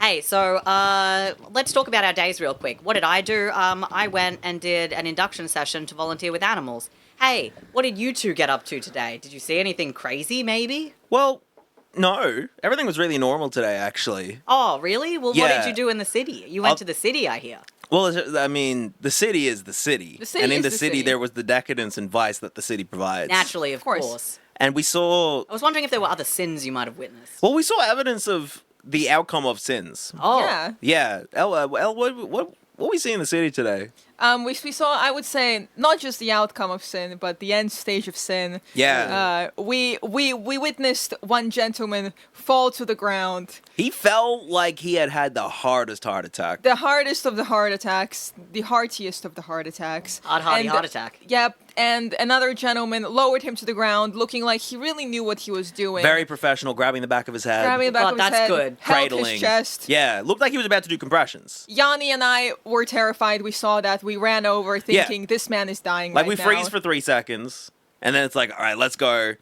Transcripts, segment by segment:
Hey, so let's talk about our days real quick. What did I do? I went and did an induction session to volunteer with animals. Hey, what did you two get up to today? Did you see anything crazy, maybe? Well, no. Everything was really normal today, actually. Oh, really? Well, what Yeah. did you do in the city? You went to the city, I hear. Well, I mean, the city is the city. The city and in is the the city, city. there was the decadence and vice that the city provides. Naturally, of course. course. And we saw... I was wondering if there were other sins you might have witnessed. Well, we saw evidence of the outcome of sins. Oh. Yeah. Yeah. El, what we see in the city today? We saw, I would say, not just the outcome of sin, but the end stage of sin. Yeah. We witnessed one gentleman fall to the ground. He felt like he had the hardest heart attack. The hardest of the heart attacks, the heartiest of the heart attacks. Hardy heart attack. Yep, and another gentleman lowered him to the ground, looking like he really knew what he was doing. Very professional, grabbing the back of his head. Grabbing the back God, of his that's head, good. held Cradling. his chest. Yeah, looked like he was about to do compressions. Yani and I were terrified. We saw that. We ran over thinking, this man is dying Like, right we now. freeze for 3 seconds, and then it's like, all right, let's go.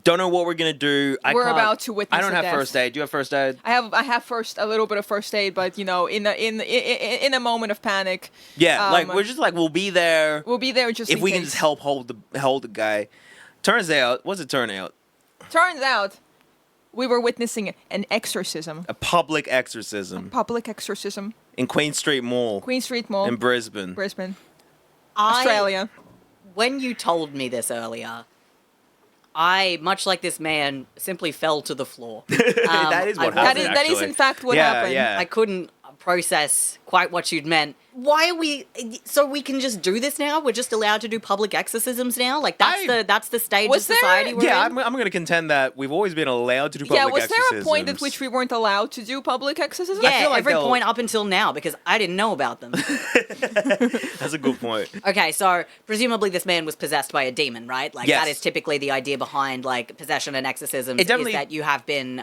Don't know what we're going to do. We're about to witness I don't a have death. first aid. Do you have first aid? I have a little bit of first aid, but in a moment of panic, Yeah, we're just like, we'll be there. we'll be there just if in we case. can just help hold the guy. Turns out, what's it turn out? Turns out, we were witnessing an exorcism, A public exorcism public exorcism, in Queen Street Mall Queen Street Mall, in Brisbane. Australia. When you told me this earlier, I, much like this man, simply fell to the floor. That is what happened. That is in fact what happened. Yeah. I couldn't process quite what you'd meant. Why are we... So we can just do this now? We're just allowed to do public exorcisms now? Like, that's the stage of Was there- society we're Yeah, in? I'm going to contend that we've always been allowed to do public Yeah, was exorcisms. there a point at which we weren't allowed to do public exorcisms? Yeah, feel like every they'll- point up until now, because I didn't know about them. That's a good point. Okay, so presumably this man was possessed by a demon, right? Like, Yes. that is typically the idea behind, like, possession and exorcisms, It definitely- is that you have been,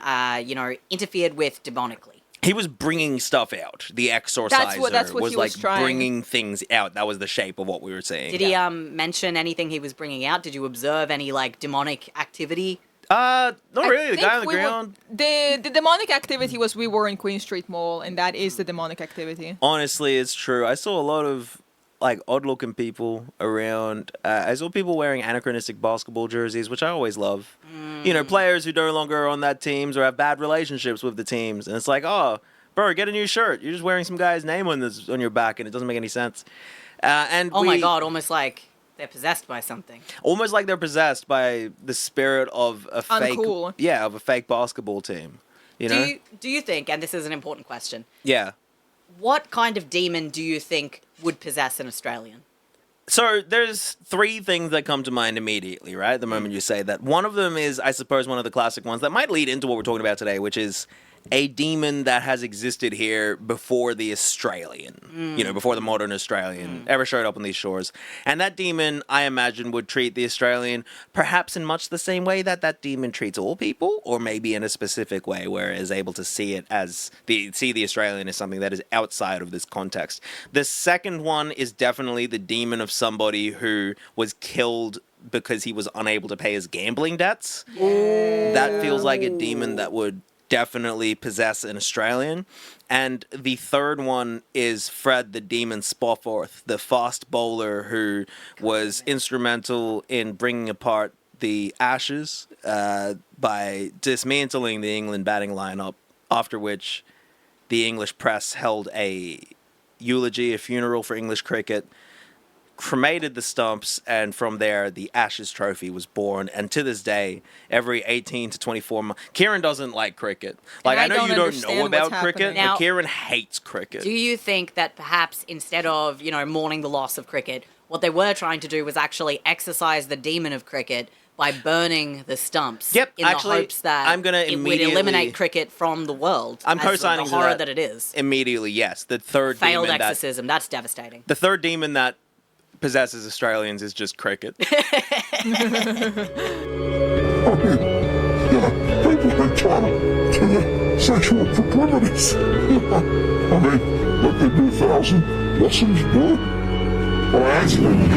interfered with demonically. He was bringing stuff out. The exorciser that's what was he like was trying. bringing things out. That was the shape of what we were seeing. Did he mention anything he was bringing out? Did you observe any, like, demonic activity? Not really. The think guy on the we were- ground. The demonic activity was we were in Queen Street Mall, and that is the demonic activity. Honestly, it's true. I saw a lot of like odd-looking people around. I saw people wearing anachronistic basketball jerseys, which I always love. You know, players who no longer are on that teams or have bad relationships with the teams, and it's like, oh, bro, get a new shirt. You're just wearing some guy's name on your back, and it doesn't make any sense. Oh my god, almost like they're possessed by something. Almost like they're possessed by the spirit of a fake, Uncool. yeah, of a fake basketball team. You know? Do you think, and this is an important question, Yeah. what kind of demon do you think would possess an Australian? So there's 3 things that come to mind immediately, right? The moment you say that. One of them is, I suppose, one of the classic ones that might lead into what we're talking about today, which is a demon that has existed here before the Australian, before the modern Australian ever showed up on these shores. And that demon, I imagine, would treat the Australian perhaps in much the same way that that demon treats all people, or maybe in a specific way where it is able to see it as see the Australian as something that is outside of this context. The second one is definitely the demon of somebody who was killed because he was unable to pay his gambling debts. That feels like a demon that would definitely possess an Australian. And the third one is Fred the Demon Spofforth, the fast bowler who was instrumental in bringing apart the Ashes by dismantling the England batting lineup, after which the English press held a eulogy, a funeral for English cricket, cremated the stumps, and from there the Ashes trophy was born. And to this day, every 18 to 24 months, Ciaran doesn't like cricket. Like, And I know you don't understand know what's about cricket, happening. but Now- Ciaran hates cricket. Do you think that perhaps instead of, mourning the loss of cricket, what they were trying to do was actually exorcise the demon of cricket by burning the stumps? Yep, in actually, the hopes that I'm gonna it would immediately- eliminate cricket from the world. I'm as co-signing the to horror that. that it is. Immediately, yes. The third Failed demon exorcism. That's devastating. the third demon that possesses Australians is just cricket. Yeah, people can turn to their sexual proclivities. Let there be 1,000 lessons learned. Or accident.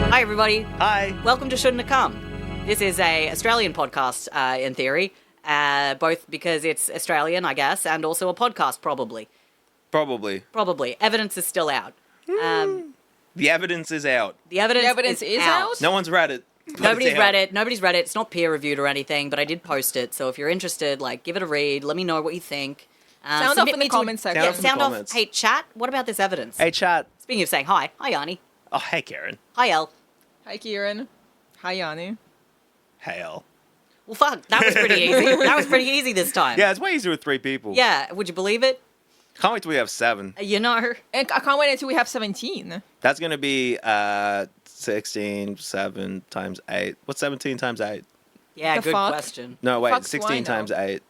Hi, everybody. Hi. Welcome to Shouldn'tacome. This is a Australian podcast, in theory, both because it's Australian, I guess, and also a podcast, probably. Probably. Probably. Evidence is still out. The evidence is out. The evidence is out? No one's read it. but Nobody's it's read out. it. Nobody's read it. It's not peer reviewed or anything, but I did post it. So if you're interested, like, give it a read. Let me know what you think. Sound off submit in the me to a- comment section. Yeah, Sound off in the sound off. comments. Hey, chat. What about this evidence? Hey, chat. Speaking of saying hi, hi Yani, Oh, hey, Karen. hi El. Hi, Ciaran. Hi, Yani. Hey, L. Well, fuck, that was pretty easy. That was pretty easy this time. Yeah, it's way easier with 3 people. Yeah. Would you believe it? Can't wait till we have 7. You know. And I can't wait until we have 17. That's going to be 16, 7 times 8. What's 17 times 8? Yeah. The Good fuck? question. No, wait. Fuck's 16 wine, times though. 8.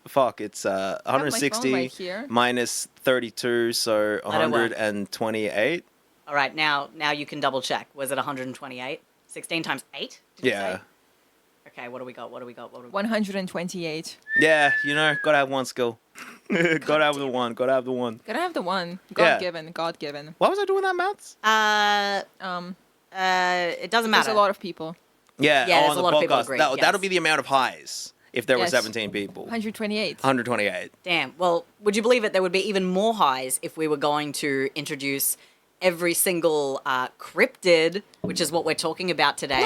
Fuck, it's my phone 160 right here. minus 32, so I don't work. 128. All right. Now you can double check. Was it 128? 16 times 8? Did you Yeah. say? Okay. What do we got? 128. Yeah, you know, gotta have one skill. Gotta have the one. Gotta have the one. Gotta have the one. Yeah. God given. Why was I doing that, maths? It doesn't matter. There's a lot of people. Yeah, Yeah, there's on a the lot of people podcast. agree, That'll yes. be the amount of highs if there were Yes. 17 people. 128. 128. Damn. Well, would you believe it? There would be even more highs if we were going to introduce every single cryptid, which is what we're talking about today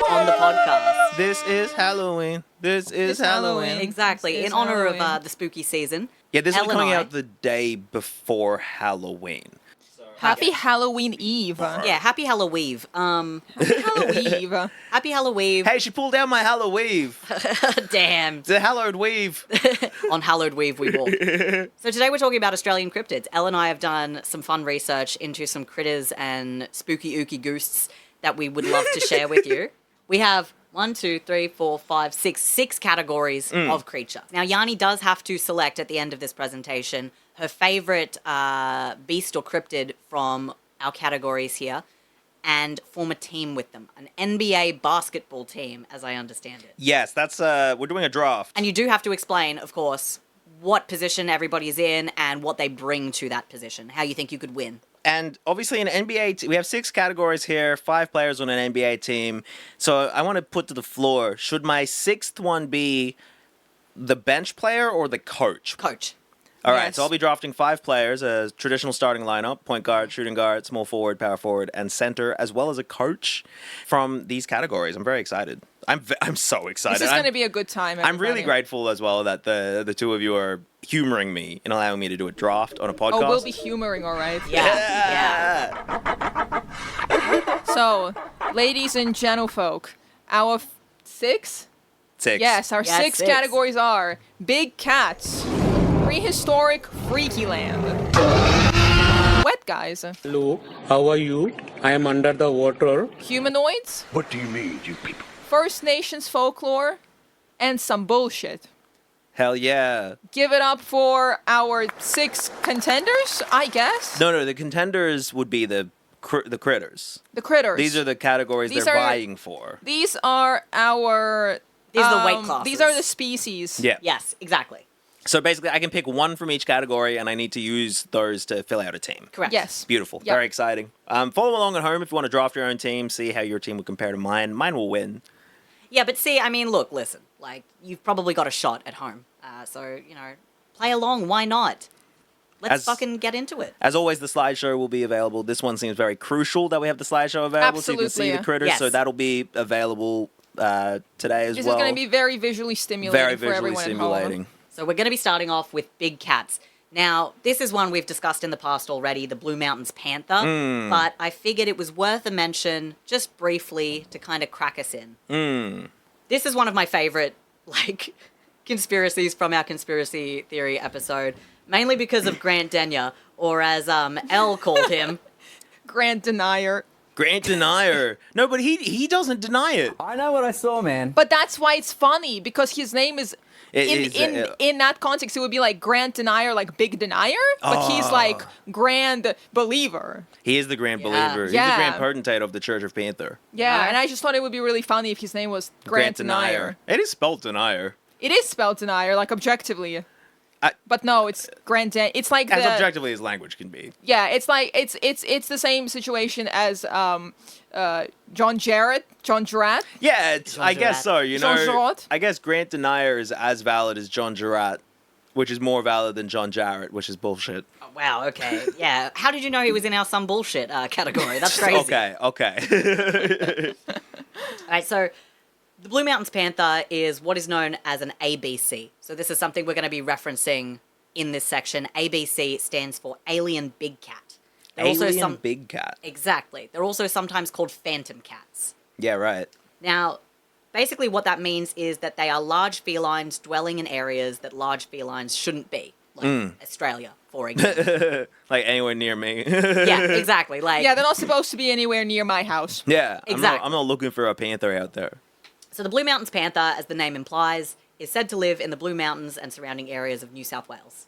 on the podcast. This is Halloween. This is It's Halloween. Halloween. Exactly, This in is honor of Halloween. the spooky season. Yeah, this Elle is and coming I- out the day before Halloween. Happy Halloween Eve. Yeah, happy Halloween. Happy Halloween. Happy Halloween. Hey, she pulled down my Halloween. Damn. It's a hallowed weave. On hallowed weave we walk. So today we're talking about Australian cryptids. Elle and I have done some fun research into some critters and spooky ooky ghosts that we would love to share with you. We have 6 categories of creature. Now Yani does have to select at the end of this presentation her favorite beast or cryptid from our categories here and form a team with them. An NBA basketball team, as I understand it. Yes, that's we're doing a draft. And you do have to explain, of course, what position everybody is in and what they bring to that position, how you think you could win. And obviously, an NBA, we have 6 categories here, 5 players on an NBA team. So I want to put to the floor: should my 6th one be the bench player or the coach? Coach. All right, Yes. so I'll be drafting 5 players, a traditional starting lineup: point guard, shooting guard, small forward, power forward, and center, as well as a coach from these categories. I'm very excited. I'm so excited. This is going to be a good time. I'm really everybody. grateful as well that the two of you are humoring me and allowing me to do a draft on a podcast. Oh, we'll be humoring, all right. Yeah. So, ladies and gentlefolk, our 6? 6. Yes, our Yeah, 6 6. categories are big cats, prehistoric freaky land, wet guys, Hello, how are you? I am under the water. humanoids, What do you need, you people? First Nations folklore, and some bullshit. Hell yeah. Give it up for our 6 contenders, I guess. No, the contenders would be the critters. The critters. These are the categories These they're are- vying for. These are our. These are the weight classes. These are the species. Yeah. Yes, exactly. So basically, I can pick one from each category, and I need to use those to fill out a team. Correct. Yes. Beautiful. Yep. Very exciting. Follow along at home if you want to draft your own team, see how your team will compare to mine. Mine will win. Yeah, but see, I mean, look, listen. Like, you've probably got a shot at home. So, you know, play along. Why not? Let's As- fucking get into it. As always, the slideshow will be available. This one seems very crucial that we have the slideshow available so you can see Absolutely. the critters. Yes. So that'll be available today as This well. is going to be very visually stimulating very for visually everyone stimulating. at home. So we're going to be starting off with big cats. Now, this is one we've discussed in the past already, the Blue Mountains panther, but I figured it was worth a mention just briefly to kind of crack us in. This is one of my favorite, like, conspiracies from our conspiracy theory episode, mainly because of Grant Denyer, or as Elle called him, Grant Denier. Grant Denier. No, but he doesn't deny it. I know what I saw, man. But that's why it's funny, because his name is in that context, it would be like Grant Denier, like big denier, but he's like grand believer. He is the grand Yeah. believer. He's Yeah. the grand potentate of the Church of Panther. Yeah, and I just thought it would be really funny if his name was Grant Denier. It is spelled Denier. It is spelled Denier, like objectively. But no, it's it's like As the, objectively as language can be. yeah, it's like it's the same situation as John Jarrett. Yeah, I guess Jarrett. so. You Jean know, Jarrett? I guess Grant Denier is as valid as John Jarrett, which is more valid than John Jarrett, which is bullshit. Oh, wow, okay. Yeah. How did you know he was in our some bullshit category? That's crazy. Okay. All right, so the Blue Mountains Panther is what is known as an ABC. So this is something we're going to be referencing in this section. ABC stands for Alien Big Cat. They're Alien big cat. Exactly. They're also sometimes called phantom cats. Yeah, right. Now, basically what that means is that they are large felines dwelling in areas that large felines shouldn't be, like Australia, for example. Like anywhere near me. Yeah, exactly. Like, Yeah, they're not supposed to be anywhere near my house. Yeah, Exactly. I'm not looking for a panther out there. So the Blue Mountains Panther, as the name implies, is said to live in the Blue Mountains and surrounding areas of New South Wales.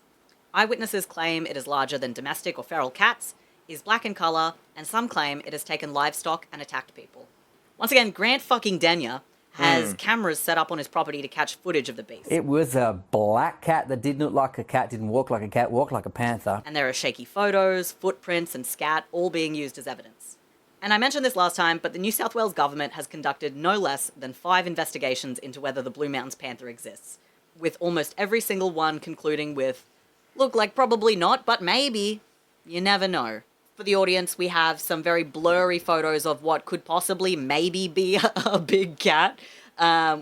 Eyewitnesses claim it is larger than domestic or feral cats, is black in colour, and some claim it has taken livestock and attacked people. Once again, Grant fucking Denyer has cameras set up on his property to catch footage of the beast. It was a black cat that didn't look like a cat, didn't walk like a cat, walked like a panther. And there are shaky photos, footprints, and scat all being used as evidence. And I mentioned this last time, but the New South Wales government has conducted no less than 5 investigations into whether the Blue Mountains Panther exists, with almost every single one concluding with, look, like probably not, but maybe. You never know. For the audience, we have some very blurry photos of what could possibly maybe be a big cat.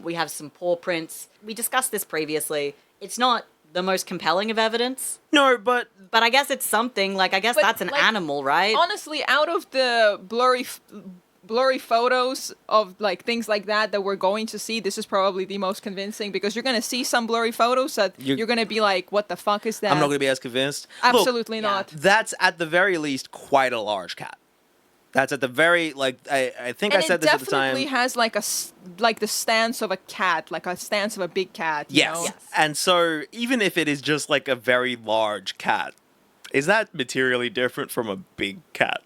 We have some paw prints. We discussed this previously. It's not the most compelling of evidence, No, but but I guess it's something. Like, I guess But, that's an like, animal, right? Honestly, out of the blurry photos of like things like that we're going to see, this is probably the most convincing, because you're going to see some blurry photos that you're going to be like, what the fuck is that? I'm not going to be as convinced. Absolutely Yeah. not. Look, that's at the very least quite a large cat. That's at the very, like, I think And I said it this at the time. definitely has like like the stance of a cat, like a stance of a big cat. You Yes. know? Yes. And so even if it is just like a very large cat, is that materially different from a big cat?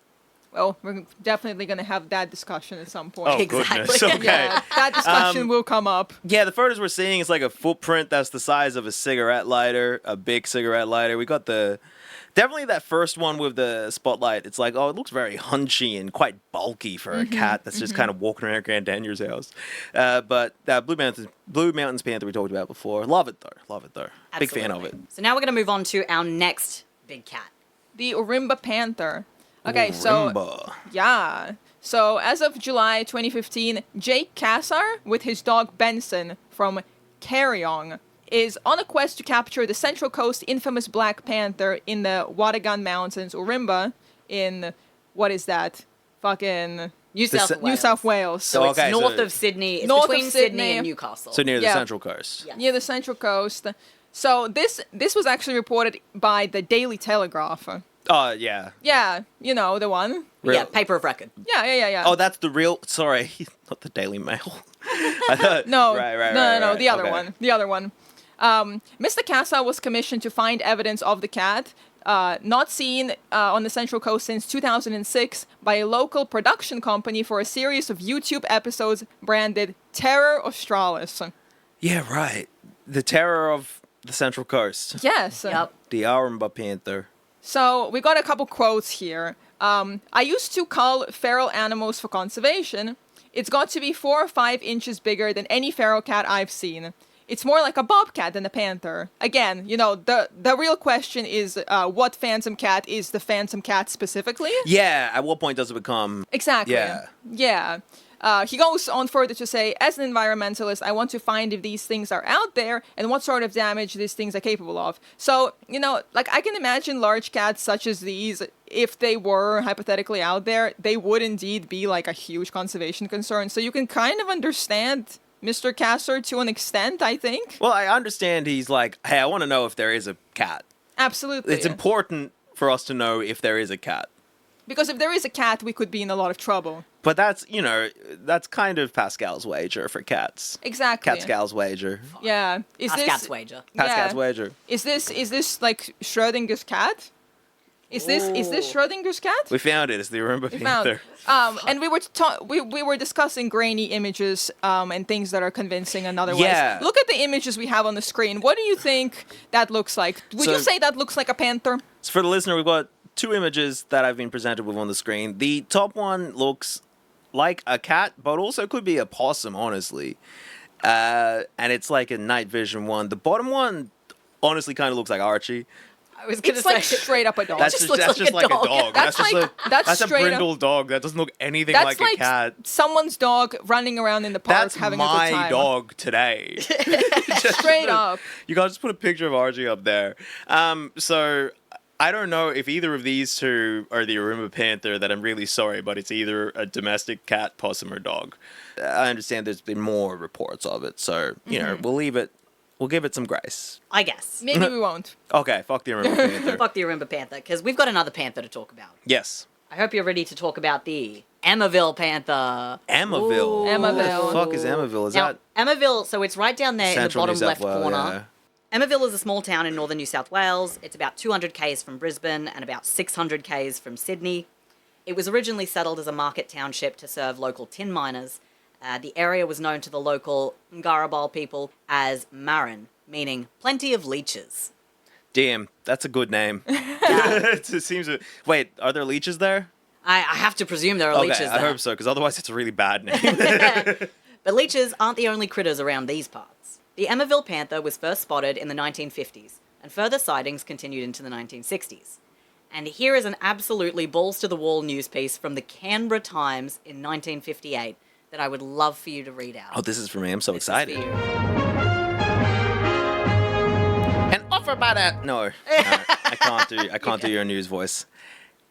Well, we're definitely going to have that discussion at some point. Oh, Exactly. goodness. Okay. Yeah, that discussion will come up. Yeah, the photos we're seeing is like a footprint that's the size of a cigarette lighter, a big cigarette lighter. We got definitely that first one with the spotlight. It's like, oh, it looks very hunchy and quite bulky for a cat that's just kind of walking around Grand Danier's house. But Blue Mountains Panther we talked about before. Love it though. Big fan of it. Absolutely. So now we're going to move on to our next big cat. The Orimba Panther. Okay, so Marimba. yeah. So as of July 2015, Jake Cassar with his dog Benson from Carryong is on a quest to capture the Central Coast infamous Black Panther in the Watagan Mountains, Orimba, in what is that? Fucking New South Wales. New South Wales. So Oh, it's okay, north so- of Sydney. It's North of between Sydney Sydney. and Newcastle. So near the Yeah. Central Coast. Yeah. Near the Central Coast. So this was actually reported by the Daily Telegraph. Oh, yeah. Yeah, you know the one. Yeah, paper of record. Yeah. Oh, that's the real. Sorry, not the Daily Mail. I thought, No, right, no, the other okay. one. The other one. Mr. Casa was commissioned to find evidence of the cat, not seen on the Central Coast since 2006, by a local production company for a series of YouTube episodes branded Terror Australis. Yeah, right. The terror of the Central Coast. Yes. Yep. The Orimba Panther. So we got a couple quotes here. I used to cull feral animals for conservation. It's got to be 4 or 5 inches bigger than any feral cat I've seen. It's more like a bobcat than a panther. Again, you know, the real question is what phantom cat is the phantom cat specifically? Yeah, at what point does it become... Exactly. Yeah. Yeah. He goes on further to say, as an environmentalist, I want to find if these things are out there and what sort of damage these things are capable of. So, you know, like I can imagine large cats such as these, if they were hypothetically out there, they would indeed be like a huge conservation concern. So you can kind of understand Mr. Cassar to an extent, I think. Well, I understand he's like, hey, I want to know if there is a cat. Absolutely. It's important for us to know if there is a cat. Because if there is a cat, we could be in a lot of trouble. But that's, that's kind of Pascal's wager for cats. Exactly. Pascal's wager. Yeah. Is this Pascal's wager. Pascal's wager. Is this like Schrodinger's cat? Is this Schrodinger's cat? We found it. It's the Roomba We found. Panther. And we were discussing grainy images and things that are convincing and otherwise. Yeah. Look at the images we have on the screen. What do you think that looks like? Would you say that looks like a panther? So for the listener, we've got 2 images that I've been presented with on the screen. The top one looks like a cat, but also could be a possum, honestly. And it's like a night vision one. The bottom one honestly kind of looks like Archie. I was gonna It's say like straight up a dog. That's just just, looks like a like a dog. dog. That's that's a straight up- brindle dog. That doesn't look anything That's like a cat. someone's dog running around in the park That's having a good my time. dog today. Straight up. You gotta just put a picture of Archie up there. So I don't know if either of these two are the Roomba Panther. That I'm really sorry, but it's either a domestic cat, possum, or dog. I understand there's been more reports of it, so we'll leave it. We'll give it some grace. I guess. Maybe we won't. Okay, fuck the Roomba Panther. Fuck the Arimba Panther, because we've got another panther to talk about. Yes. I hope you're ready to talk about the Emmaville Panther. Emmaville. Emmaville. What the fuck is Emmaville? Is Now, that Emmaville, so it's right down there Central in the New bottom South left Wales? corner. Emmaville is a small town in northern New South Wales. It's about 200 k's from Brisbane and about 600 k's from Sydney. It was originally settled as a market township to serve local tin miners. The area was known to the local Ngarabal people as Marin, meaning plenty of leeches. Damn, that's a good name. It seems. Wait, are there leeches there? I have to presume there are leeches there. I hope so, because otherwise it's a really bad name. But leeches aren't the only critters around these parts. The Emmaville panther was first spotted in the 1950s, and further sightings continued into the 1960s. And here is an absolutely balls-to-the-wall news piece from the Canberra Times in 1958 that I would love for you to read out. Oh, this is for me. I'm so This is excited. for you. An offer by that. No, I can't do your news voice.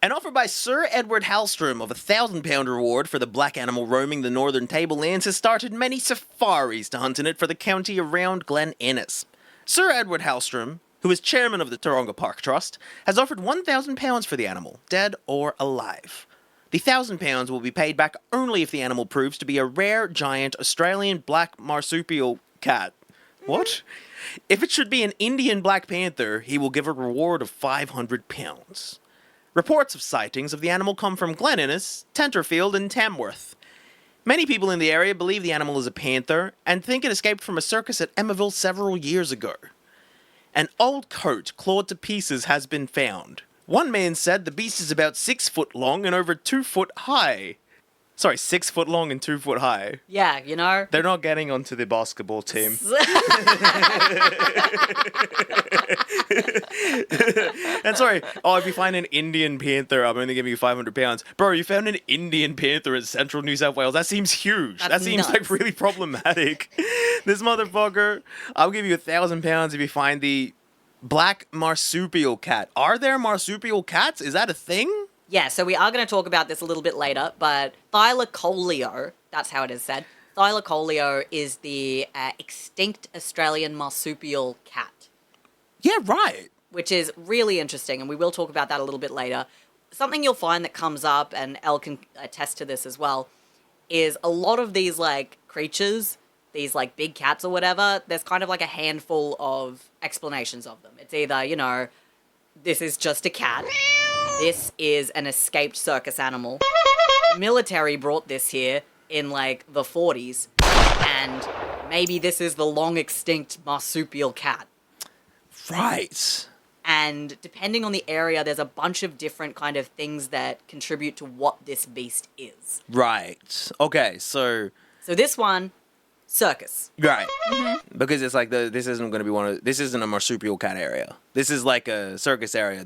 An offer by Sir Edward Hallstrom of £1,000 reward for the black animal roaming the northern tablelands has started many safaris to hunt in it for the county around Glen Innes. Sir Edward Hallstrom, who is chairman of the Taronga Park Trust, has offered £1,000 for the animal, dead or alive. The £1,000 will be paid back only if the animal proves to be a rare, giant Australian black marsupial cat. What? If it should be an Indian black panther, he will give a reward of £500. Reports of sightings of the animal come from Glen Innes, Tenterfield, and Tamworth. Many people in the area believe the animal is a panther and think it escaped from a circus at Emmaville several years ago. An old coat clawed to pieces has been found. One man said the beast is about 6 foot long and over 2 foot high. Sorry, 6 foot long and 2 foot high. Yeah, you know. They're not getting onto the basketball team. And sorry, if you find an Indian panther, I'm only giving you £500. Bro, you found an Indian panther in central New South Wales. That seems huge. That's that seems nuts. like really problematic. This motherfucker, I'll give you £1,000 if you find the black marsupial cat. Are there marsupial cats? Is that a thing? Yeah, so we are going to talk about this a little bit later, but Thylacoleo, that's how it is said. Thylacoleo is the extinct Australian marsupial cat, Yeah, right. which is really interesting, and we will talk about that a little bit later. Something you'll find that comes up, and Elle can attest to this as well, is a lot of these, like, creatures, these, like, big cats or whatever, there's kind of like a handful of explanations of them. It's either, this is just a cat. This is an escaped circus animal. The military brought this here in, like, the 40s. And maybe this is the long extinct marsupial cat. Right. And depending on the area, there's a bunch of different kind of things that contribute to what this beast is. Right. Okay, so... So this one, circus. Right. Because it's like this isn't going to be this isn't a marsupial cat area. This is like a circus area.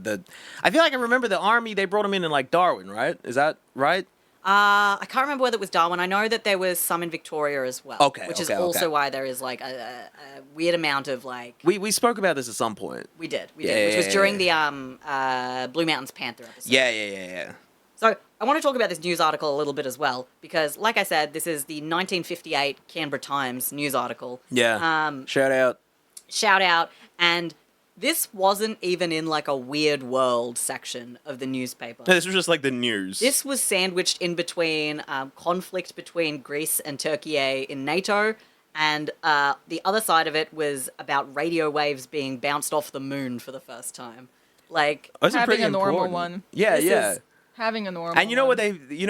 I feel like I remember the army, they brought them in like Darwin, right? Is that right? I can't remember whether it was Darwin. I know that there was some in Victoria as well. Okay, Which is okay, also okay. why there is like a weird amount of like... We spoke about this at some point. We did, Yeah, which was yeah, during the Blue Mountains Panther episode. Yeah. So I want to talk about this news article a little bit as well, because like I said, this is the 1958 Canberra Times news article. Yeah. Shout out. Shout out. And This wasn't even in like a weird world section of the newspaper. No, this was just like the news. This was sandwiched in between conflict between Greece and Turkey in NATO, and the other side of it was about radio waves being bounced off the moon for the first time. Like, Those are having pretty a normal important. one. Yeah, This yeah. is- Having a normal And you know one.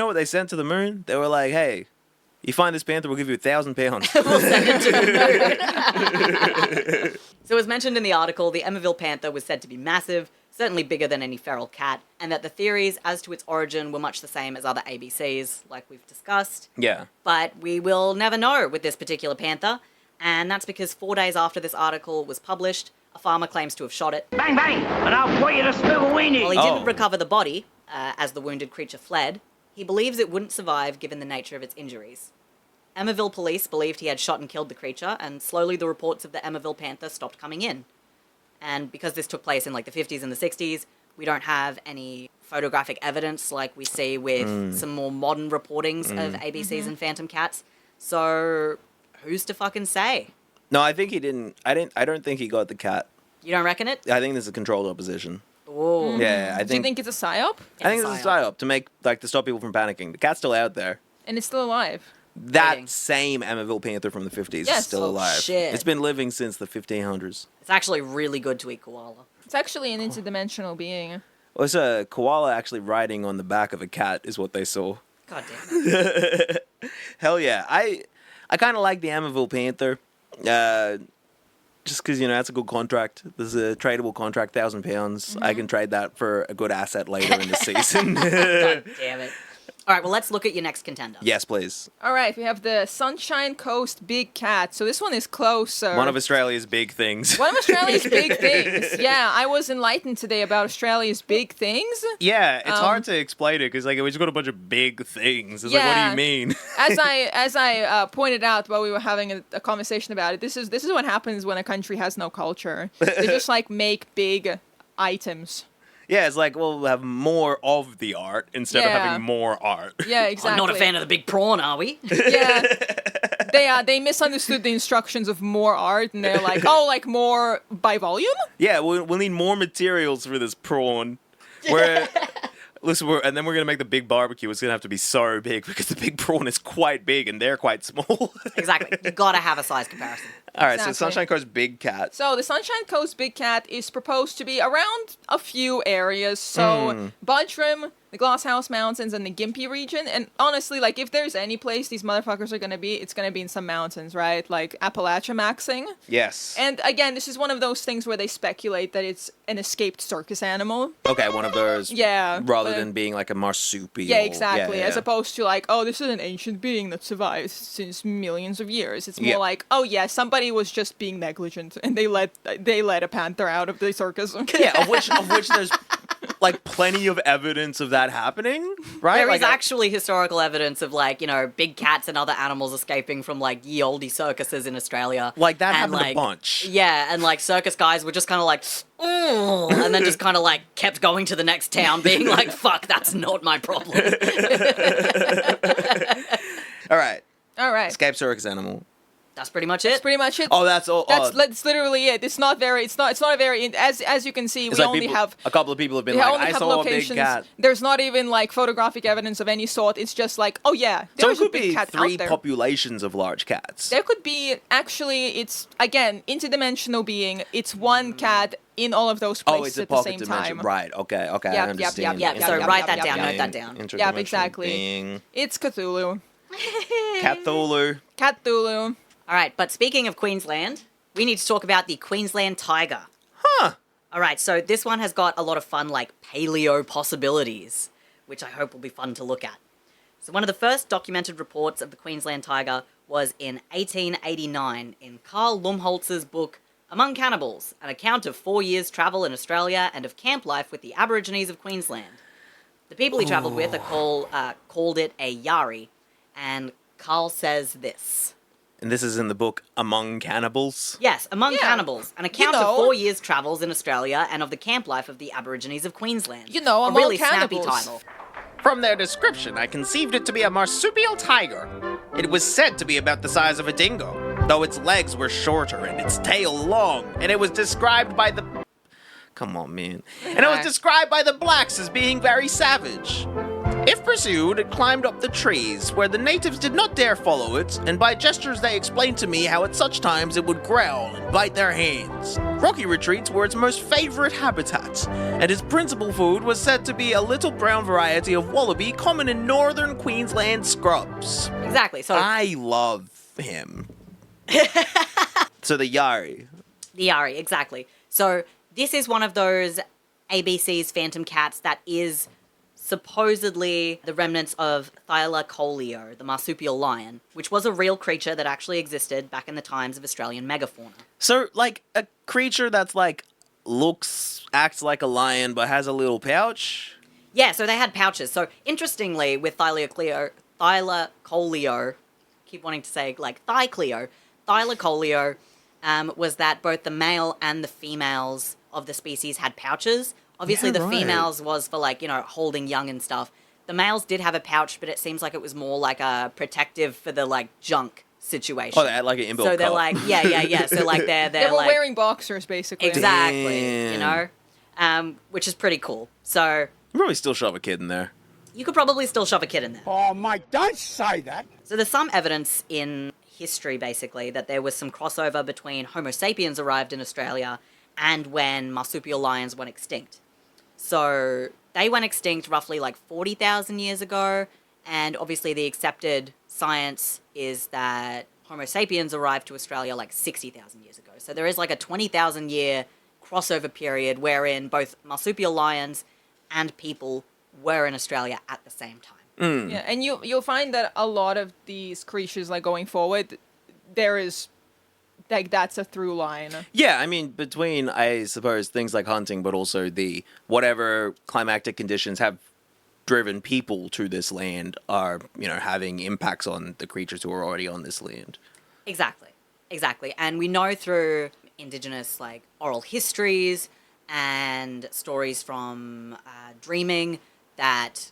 what they sent to the moon? They were like, "Hey, you find this panther, we'll give you £1,000." we'll send it to the moon. So as mentioned in the article, the Emerville panther was said to be massive, certainly bigger than any feral cat, and that the theories as to its origin were much the same as other ABCs, like we've discussed. Yeah. But we will never know with this particular panther, and that's because 4 days after this article was published, a farmer claims to have shot it. Bang, bang, and I'll put you to smithereens. While he Oh. didn't recover the body, as the wounded creature fled, he believes it wouldn't survive given the nature of its injuries. Emerville police believed he had shot and killed the creature, and slowly the reports of the Emerville panther stopped coming in. And because this took place in like the 50s and the 60s, we don't have any photographic evidence like we see with some more modern reportings of ABCs and phantom cats. So who's to fucking say? No, I think he didn't. I don't think he got the cat. You don't reckon it? I think this is a controlled opposition. Ooh. Yeah, I Do you think. think it's a psyop? I think this is a psyop to make to stop people from panicking. The cat's still out there. And it's still alive. That Waiting. same Emerville panther from the 50s Yes. is still Oh, alive. shit. It's been living since the 1500s. It's actually really good to eat koala. It's actually an interdimensional being. Well, it's a koala actually riding on the back of a cat is what they saw. God damn it. Hell yeah. I kind of like the Emerville panther. Just because, that's a good contract. There's a tradable contract, £1,000. I can trade that for a good asset later in the season. God damn it. All right, well, let's look at your next contender. Yes, please. All right, we have the Sunshine Coast Big Cat. So this one is closer. One of Australia's big things. One of Australia's big things. Yeah, I was enlightened today about Australia's big things. Yeah, it's hard to explain it because we just got a bunch of big things. It's like, what do Yeah. you mean? As I pointed out while we were having a conversation about it, this is what happens when a country has no culture. They just like make big items. Yeah, it's like, well, we'll have more of the art instead of Yeah. having more art. Yeah, exactly. I'm not a fan of the big prawn, are we? Yeah, they misunderstood the instructions of more art, and they're like, oh, like more by volume. Yeah, we'll need more materials for this prawn. Listen, and then we're going to make the big barbecue. It's going to have to be so big because the big prawn is quite big and they're quite small. Exactly. You gotta have a size comparison. All right, so Exactly. Sunshine Coast Big Cat. So the Sunshine Coast Big Cat is proposed to be around a few areas. So Bunyip, the Glasshouse Mountains, and the Gympie region. And honestly, like if there's any place these motherfuckers are gonna be, it's gonna be in some mountains, right? Like Appalachia maxing. Yes. And again, this is one of those things where they speculate that it's an escaped circus animal. Okay, one of those. Yeah, Rather but- than being like a marsupial. Yeah, exactly. Yeah, As yeah. opposed to like, oh, this is an ancient being that survived since millions of years. It's more Yeah. like, oh yeah, somebody was just being negligent and they let a panther out of the circus. Yeah, of which there's like plenty of evidence of that happening, right? There is Like, actually historical evidence of like, big cats and other animals escaping from like ye olde circuses in Australia. Like that And, happened like, a bunch. Yeah, and like circus guys were just kind of like, "Ooh," and then just kind of like kept going to the next town being like, fuck, that's not my problem. All right, All right. escape circus animal. That's pretty much That's it. pretty much it. Oh, that's all. That's literally it. It's not a very as you can see, It's we like only people- have a couple of people have been we like, only I have saw a big locations. cat. There's not even like photographic evidence of any sort. It's just like, oh yeah, So it there's a could big be cat 3 out there. populations of large cats. There could be actually. It's again interdimensional being. It's one cat in all of those places Oh, it's a at the pocket same dimension. time. Right. Okay. Yep, I yep, understand. yep, Yeah, so yep, write yep, that yep, down, yep. note that down. Yep, exactly. It's Cthulhu. Cthulhu. Cthulhu. All right, but speaking of Queensland, we need to talk about the Queensland tiger. Huh. All right, so this one has got a lot of fun, like, paleo possibilities, which I hope will be fun to look at. So one of the first documented reports of the Queensland tiger was in 1889 in Carl Lumholtz's book, Among Cannibals, an account of 4 years' travel in Australia and of camp life with the Aborigines of Queensland. The people he travelled with called it a yari, and Carl says this. And this is in the book Among Cannibals. Yes, Among Yeah. Cannibals, an account You know. of 4 years' travels in Australia and of the camp life of the Aborigines of Queensland. You know, a Among really Cannibals. snappy title. From their description, I conceived it to be a marsupial tiger. It was said to be about the size of a dingo, though its legs were shorter and its tail long, and it was described by the Come on, man. And it was described by the blacks as being very savage. If pursued, it climbed up the trees, where the natives did not dare follow it, and by gestures they explained to me how at such times it would growl and bite their hands. Rocky retreats were its most favorite habitat, and its principal food was said to be a little brown variety of wallaby common in northern Queensland scrubs. Exactly. So I love him. So the Yari. the Yari, exactly. So this is one of those ABC's phantom cats that is supposedly the remnants of Thylacoleo, the marsupial lion, which was a real creature that actually existed back in the times of Australian megafauna. So, like, a creature that's, like, acts like a lion but has a little pouch? Yeah, so they had pouches. So interestingly, with Thylacoleo, keep wanting to say like Thylacoleo, was that both the male and the females of the species had pouches. Obviously, Yeah, the right. females was for like, holding young and stuff. The males did have a pouch, but it seems like it was more like a protective for the like junk situation. Oh, they had, like, an inbuilt So they're cup. like, yeah. So like they're They were like wearing boxers, basically. exactly, Damn. which is pretty cool. So You probably still shove a kid in there. you could probably still shove a kid in there. Oh, mate, don't say that. So there's some evidence in history, basically, that there was some crossover between Homo sapiens arrived in Australia and when marsupial lions went extinct. So they went extinct roughly like 40,000 years ago, and obviously the accepted science is that Homo sapiens arrived to Australia like 60,000 years ago. So there is like a 20,000 year crossover period wherein both marsupial lions and people were in Australia at the same time. Yeah, and you'll find that a lot of these creatures, like going forward, there is like that's a through line. Yeah, I mean, between, I suppose, things like hunting, but also the whatever climatic conditions have driven people to this land are, having impacts on the creatures who are already on this land. Exactly. And we know through indigenous like oral histories and stories from dreaming that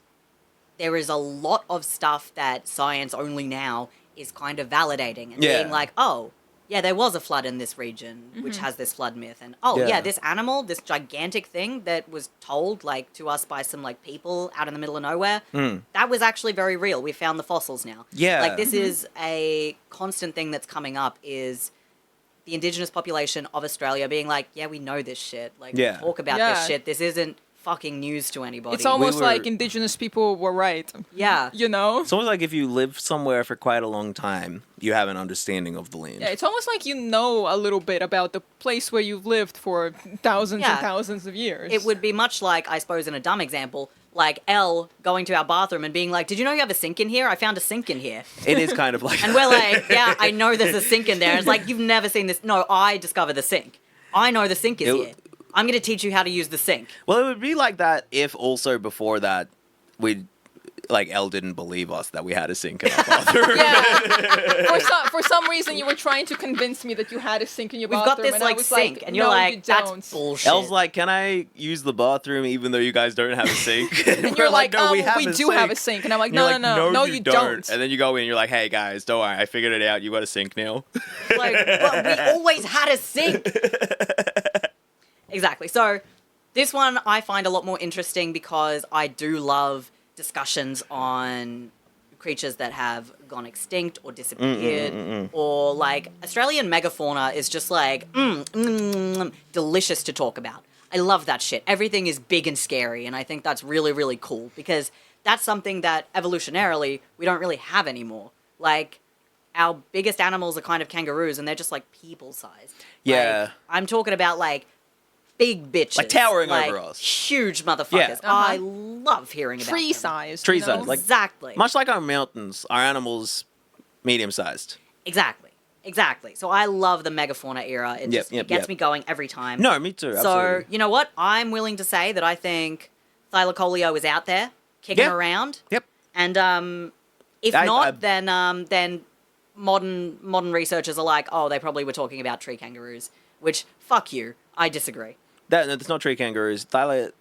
there is a lot of stuff that science only now is kind of validating and Yeah. being like, oh, yeah, there was a flood in this region, which has this flood myth. And, oh, Yeah. yeah, this animal, this gigantic thing that was told, like, to us by some, like, people out in the middle of nowhere, that was actually very real. We found the fossils now. Yeah. Like, this is a constant thing that's coming up is the indigenous population of Australia being like, yeah, we know this shit. Like, we Yeah. talk about Yeah. this shit. This isn't fucking news to anybody. It's almost were- like indigenous people were right. Yeah. It's almost like if you live somewhere for quite a long time, you have an understanding of the land. Yeah, it's almost like you know a little bit about the place where you've lived for thousands Yeah. and thousands of years. It would be much like, I suppose, in a dumb example, like Elle going to our bathroom and being like, did you know you have a sink in here? I found a sink in here. It is kind of like... And we're like, yeah, I know there's a sink in there. And it's like, you've never seen this. No, I discovered the sink. I know the sink is here. I'm going to teach you how to use the sink. Well, it would be like that if also before that, Elle didn't believe us that we had a sink in our bathroom. Yeah. For some reason, you were trying to convince me that you had a sink in your We've bathroom. got this, and I like, was sink. And you're no, like, you that's don't. bullshit. Elle's like, can I use the bathroom even though you guys don't have a sink? And you're like, no, we have a do have a sink. sink. And I'm like, And you're no, you don't. And then you go in, you're like, hey guys, don't worry, I figured it out. You got a sink now. Like, but we always had a sink. Exactly. So this one I find a lot more interesting because I do love discussions on creatures that have gone extinct or disappeared, or like Australian megafauna is just like delicious to talk about. I love that shit. Everything is big and scary, and I think that's really, really cool because that's something that evolutionarily we don't really have anymore. Like, our biggest animals are kind of kangaroos, and they're just like people sized. Yeah. Like, I'm talking about like big bitches, Like towering over us. huge motherfuckers. Yeah. I love hearing about Tree them. size. Tree you know? size, like- Exactly. Much like our mountains, our animals, medium-sized. Exactly. So I love the megafauna era. It just Yep, it gets yep. me going every time. No, me too, So, absolutely. you know what? I'm willing to say that I think Thylacoleo is out there, kicking Yeah. around. Yep. And if I- not, then modern researchers are like, oh, they probably were talking about tree kangaroos, which, fuck you. I disagree. That's not tree kangaroos. Thylacoleo.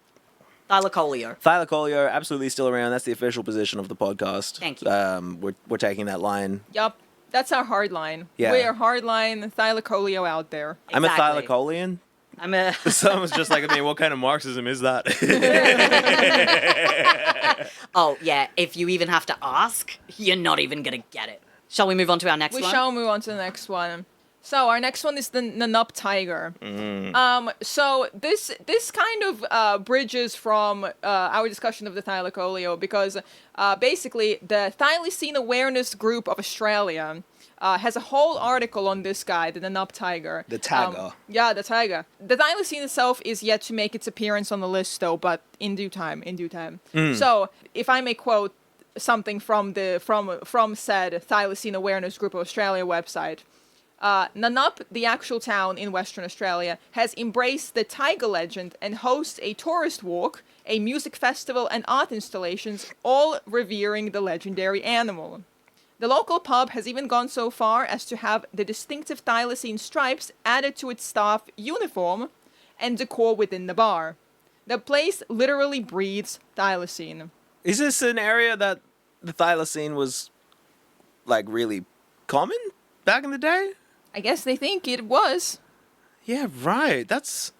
Thylacoleo, absolutely still around. That's the official position of the podcast. Thank you. We're taking that line. Yup. That's our hard line. Yeah. We're hard line Thylacoleo out there. I'm a Exactly. Thylacolean. I'm a. Someone's just like, I mean, what kind of Marxism is that? Oh yeah. If you even have to ask, you're not even gonna get it. Shall we move on to our next We one? shall move on to the next one. So our next one is the Nanup tiger. So this kind of bridges from our discussion of the thylacoleo because basically the Thylacine Awareness Group of Australia has a whole article on this guy, the Nanup tiger. The tiger. Yeah, the tiger. The thylacine itself is yet to make its appearance on the list, though, but in due time. So, if I may quote something from said Thylacine Awareness Group of Australia website. Nanup, the actual town in Western Australia, has embraced the tiger legend and hosts a tourist walk, a music festival, and art installations, all revering the legendary animal. The local pub has even gone so far as to have the distinctive thylacine stripes added to its staff uniform and decor within the bar. The place literally breathes thylacine. Is this an area that the thylacine was, like, really common back in the day? I guess they think it was. Yeah, right. That's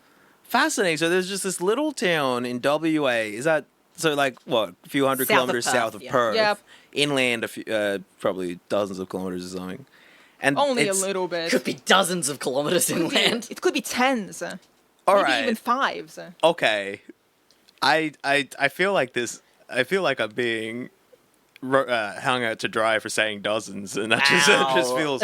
fascinating. So there's just this little town in WA. Is that, so like, what, a few hundred South of kilometers Perth, south of yeah. Perth? Yep. Inland, probably dozens of kilometers or something. And Only a it's- little bit. Could be dozens of kilometers inland. It could be tens. All Maybe right. even fives. Okay. I feel like this. I feel like I'm being hung out to dry for saying dozens, and that just feels.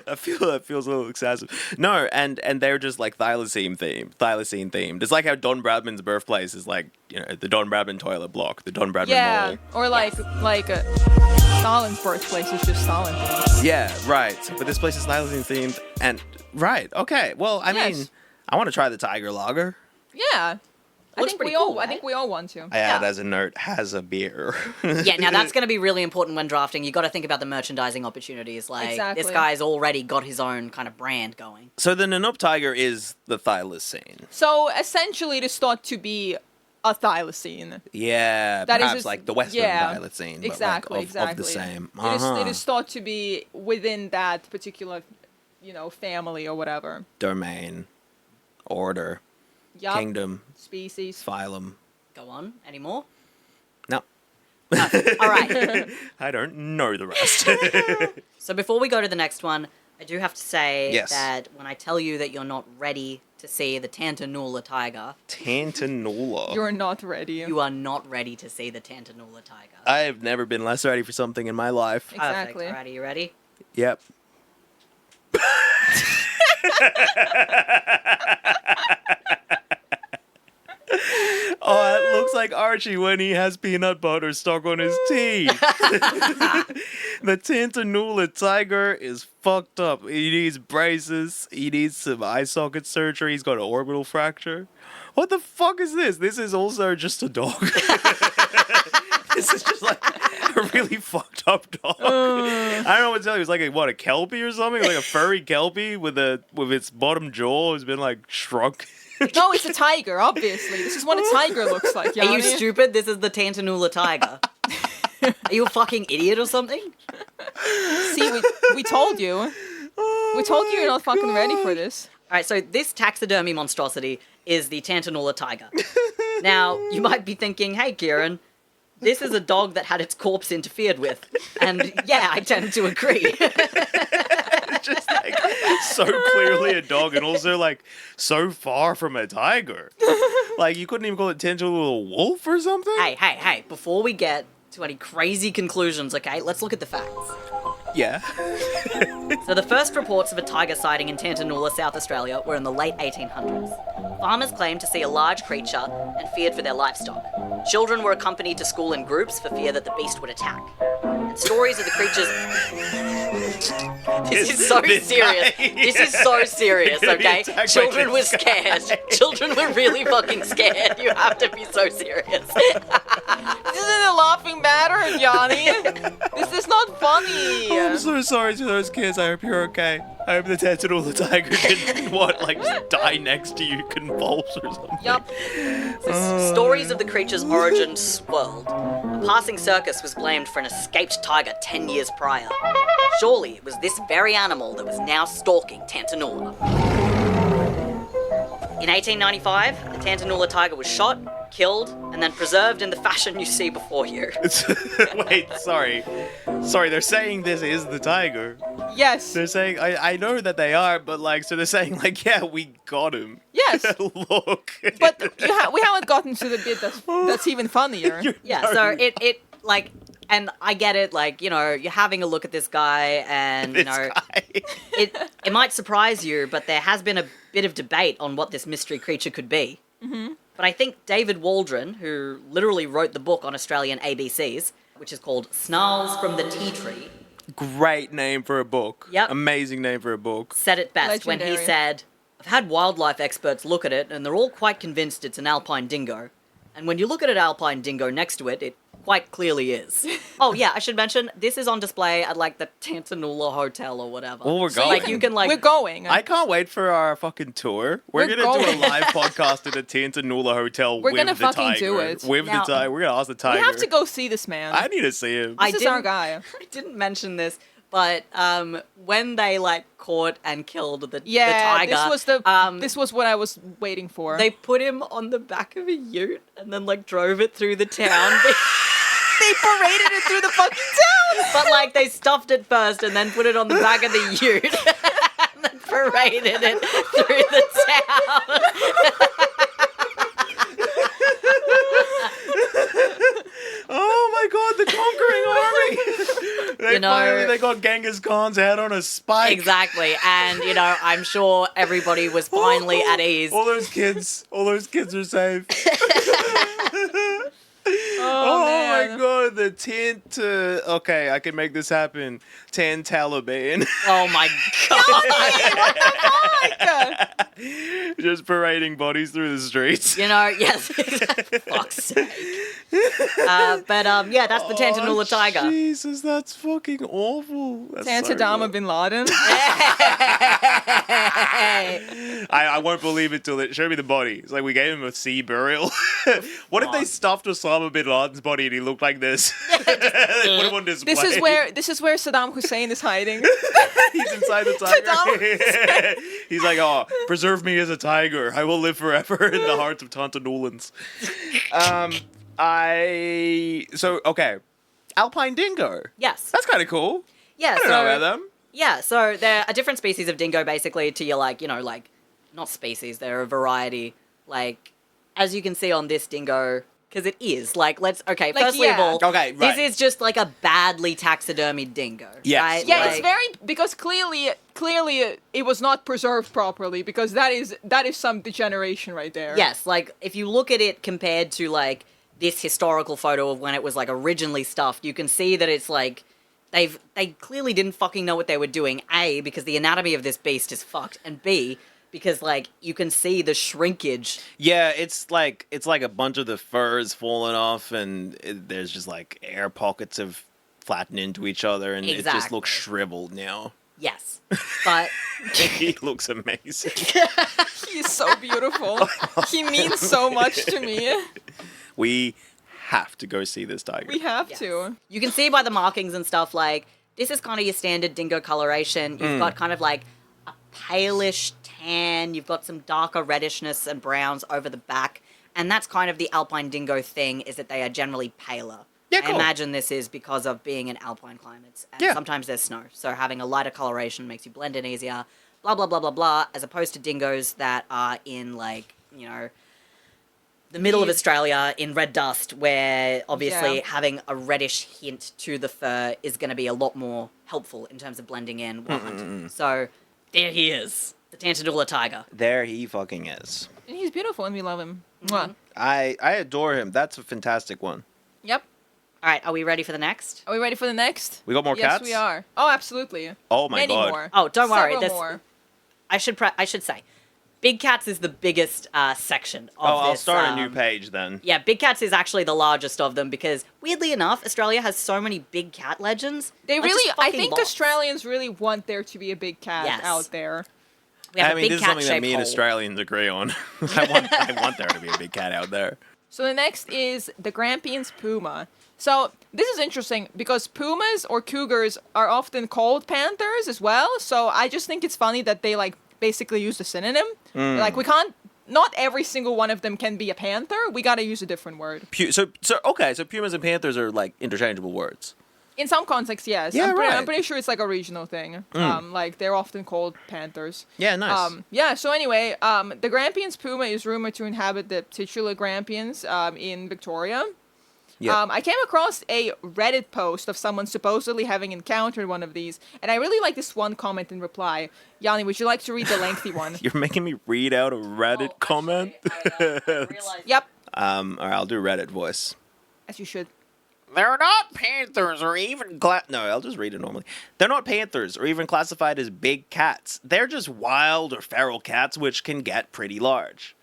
That feels a little excessive. No, and they're just like thylacine themed. It's like how Don Bradman's birthplace is like, you know, the Don Bradman toilet block, the Don Bradman Yeah, Mall. or like Stalin's birthplace is just Stalin. Yeah, right. But this place is thylacine themed, and right. Okay. Well, I Yes. mean, I want to try the Tiger Lager. Yeah. I Looks think pretty we all cool, I right? think we all want to. I add Yeah. as a note, has a beer. Yeah, now that's going to be really important when drafting. You got to think about the merchandising opportunities. Like, Exactly. this guy's already got his own kind of brand going. So the Nanup Tiger is the thylacine. So essentially it is thought to be a thylacine. Yeah, That is perhaps just- like the Western yeah, thylacine, but exactly, like exactly. of the same. It is thought to be within that particular, family or whatever. Domain, order, Yup. kingdom, Species. phylum. Go on. Any more? No, All right. I don't know the rest. So before we go to the next one, I do have to say Yes. that when I tell you that you're not ready to see the Tantanoola tiger, Tantanoola. You're not ready. you are not ready to see the Tantanoola tiger. I've never been less ready for something in my life. Exactly. Perfect. Alrighty, you ready? Yep. Oh, it looks like Archie when he has peanut butter stuck on his teeth. The Tantanoola tiger is fucked up. He needs braces. He needs some eye socket surgery. He's got an orbital fracture. What the fuck is this? This is also just a dog. This is just like a really fucked up dog. I don't know what to tell you. It's like a kelpie or something? Like a furry kelpie with its bottom jaw has been like shrunk. No, it's a tiger, obviously. This is what a tiger looks like, Are you Yani. stupid? This is the Tantanoola tiger. Are you a fucking idiot or something? See, we told you. We told you you're not fucking ready for this. All right, so this taxidermy monstrosity is the Tantanoola tiger. Now, you might be thinking, hey, Ciaran, this is a dog that had its corpse interfered with. And yeah, I tend to agree. Just like so clearly a dog and also like so far from a tiger. Like you couldn't even call it Tantanoola wolf or something? Hey, before we get to any crazy conclusions, okay, let's look at the facts. Yeah. So the first reports of a tiger sighting in Tantanoola, South Australia were in the late 1800s. Farmers claimed to see a large creature and feared for their livestock. Children were accompanied to school in groups for fear that the beast would attack. And stories of the creatures... This is so this serious. guy- This is so serious, Gonna be okay? attacked by Children were this scared. Children were really fucking scared. You have to be so serious. This isn't a laughing matter, Yani. This is not funny. I'm so sorry to those kids. I hope you're okay. I hope the Tantanoola tiger didn't, just die next to you, convulse or something. Yup. So stories of the creature's origin swirled. A passing circus was blamed for an escaped tiger 10 years prior. Surely it was this very animal that was now stalking Tantanoola. In 1895, the Tantanoola tiger was shot, killed, and then preserved in the fashion you see before you. Wait, sorry. Sorry, they're saying this is the tiger. Yes. They're saying, I know that they are, but like, so they're saying like, yeah, we got him. Yes. Look. But we haven't gotten to the bit that's even funnier. Yeah, so it like, and I get it, like, you know, you're having a look at this guy, and, you know, it might surprise you, but there has been a bit of debate on what this mystery creature could be. Mm-hmm. But I think David Waldron, who literally wrote the book on Australian ABCs, which is called Snarls from the Tea Tree. Great name for a book. Yep. Amazing name for a book. Said it best when he said, I've had wildlife experts look at it, and they're all quite convinced it's an alpine dingo. And when you look at an alpine dingo next to it, it quite clearly is. Oh yeah, I should mention, this is on display at like the Tantanoola Hotel or whatever. Well, we're So going. like you can like We're going. I can't wait for our fucking tour. We're gonna do a live podcast at the Tantanoola Hotel We're with gonna the fucking tiger. do it. With Now- the tiger. We're gonna ask the we tiger. have to go see this man. I need to see him. This is our didn't- guy. I didn't mention this, but when they like caught and killed the Yeah, tiger, this was what I was waiting for. they put him on the back of a ute and then like drove it through the town. They paraded it through the fucking town. But like they stuffed it first and then put it on the back of the ute and then paraded it through the town. Oh my god, the conquering army! You know- Finally they got Genghis Khan's head on a spike. Exactly, and you know, I'm sure everybody was finally at ease. All those kids are safe. Oh, my man. god, the tent. Okay, I can make this happen. Tan Taliban. Oh my god! Just parading bodies through the streets. You know, yes. Fuck's sake. Yeah, that's the Tantanoola tiger. Jesus, that's fucking awful. That's so Tantadama good. bin Laden. I won't believe it till they show me the body. It's like we gave him a sea burial. What if they stuffed Osama bin Laden's body and he looked like this? They put him on display. This is where Saddam Hussein is hiding. He's inside the tiger. He's like, oh, preserve me as a tiger. I will live forever in the hearts of Tantanoolans. Okay. Alpine dingo. Yes. That's kind of cool. Yeah, I don't know about them. Yeah, so they're a different species of dingo, basically, to your, like, you know, like, not species, they're a variety. Like, as you can see on this dingo, because it is, like, firstly of all, Okay, right. this is just, like, a badly taxidermied dingo. Yes. Right? Yeah, Like, it's very because clearly it was not preserved properly because that is some degeneration right there. Yes, like, if you look at it compared to, like, this historical photo of when it was, like, originally stuffed, you can see that it's, like, they clearly didn't fucking know what they were doing, A, because the anatomy of this beast is fucked, and B, because, like, you can see the shrinkage. Yeah, it's like a bunch of the fur is falling off, and there's just like air pockets of flattened into each other, and it just looks Exactly. shriveled now. Yes, but He looks amazing. He is so beautiful. He means so much to me. We have to go see this tiger. We have Yes. to. you can see by the markings and stuff, like, this is kind of your standard dingo coloration. You've got kind of like a palish tan, you've got some darker reddishness and browns over the back, and that's kind of the alpine dingo thing, is that they are generally paler. Yeah, I cool. imagine this is because of being in alpine climates, and Yeah. sometimes there's snow, so having a lighter coloration makes you blend in easier, blah, blah, blah, blah, blah, as opposed to dingoes that are in, like, you know, the middle of Australia in red dust, where obviously Yeah. having a reddish hint to the fur is going to be a lot more helpful in terms of blending in while hunting. So there he is, the Tantanoola tiger. There he fucking is. And he's beautiful and we love him. Mwah. I adore him. That's a fantastic one. Yep. All right, are we ready for the next? Are we ready for the next? We got more yes, cats? we are. Oh, absolutely. Oh my Many god. more. Oh, don't worry. Several This, more. I should say, big cats is the biggest section of Oh, this. I'll start a new page then. Yeah, big cats is actually the largest of them because, weirdly enough, Australia has so many big cat legends. They Like, really, just I fucking think lots. Australians really want there to be a big cat Yes. out there. We have I a mean, big this is something that cat-shaped me and hole. Australians agree on. I want there to be a big cat out there. So the next is the Grampians puma. So this is interesting because pumas or cougars are often called panthers as well. So I just think it's funny that they like basically use the synonym. Like we can't not every single one of them can be a panther. We gotta use a different word. So pumas and panthers are like interchangeable words. In some contexts, yes. Yeah, I'm pretty sure it's like a regional thing. Like they're often called panthers. Yeah, nice. Yeah. So anyway, the Grampians puma is rumored to inhabit the titular Grampians in Victoria. Yeah. I came across a Reddit post of someone supposedly having encountered one of these, and I really like this one comment in reply. Yani, would you like to read the lengthy one? You're making me read out a Reddit comment. I realized. Yep, All right, I'll do Reddit voice. as you should. They're not panthers or even no, I'll just read it normally. They're not panthers or even classified as big cats. They're just wild or feral cats which can get pretty large.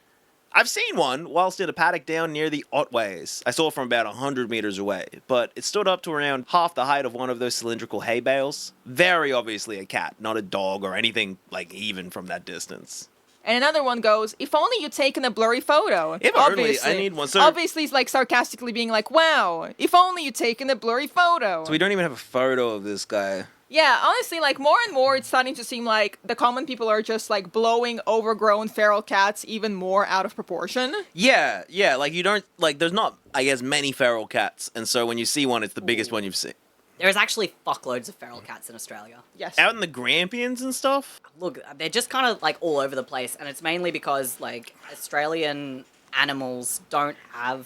I've seen one whilst in a paddock down near the Otways. I saw it from about 100 meters away, but it stood up to around half the height of one of those cylindrical hay bales. Very obviously a cat, not a dog or anything like even from that distance. And another one goes, if only you'd taken a blurry photo. If only, I need one. So, Obviously, it's like sarcastically being like, wow, if only you'd taken a blurry photo. so we don't even have a photo of this guy. Yeah, honestly, like more and more it's starting to seem like the common people are just like blowing overgrown feral cats even more out of proportion. Yeah, like you don't, like there's not, I guess, many feral cats. And so when you see one, it's the biggest one you've seen. There's actually fuckloads of feral cats in Australia. Yes. Out in the Grampians and stuff? Look, they're just kind of like all over the place, and it's mainly because like Australian animals don't have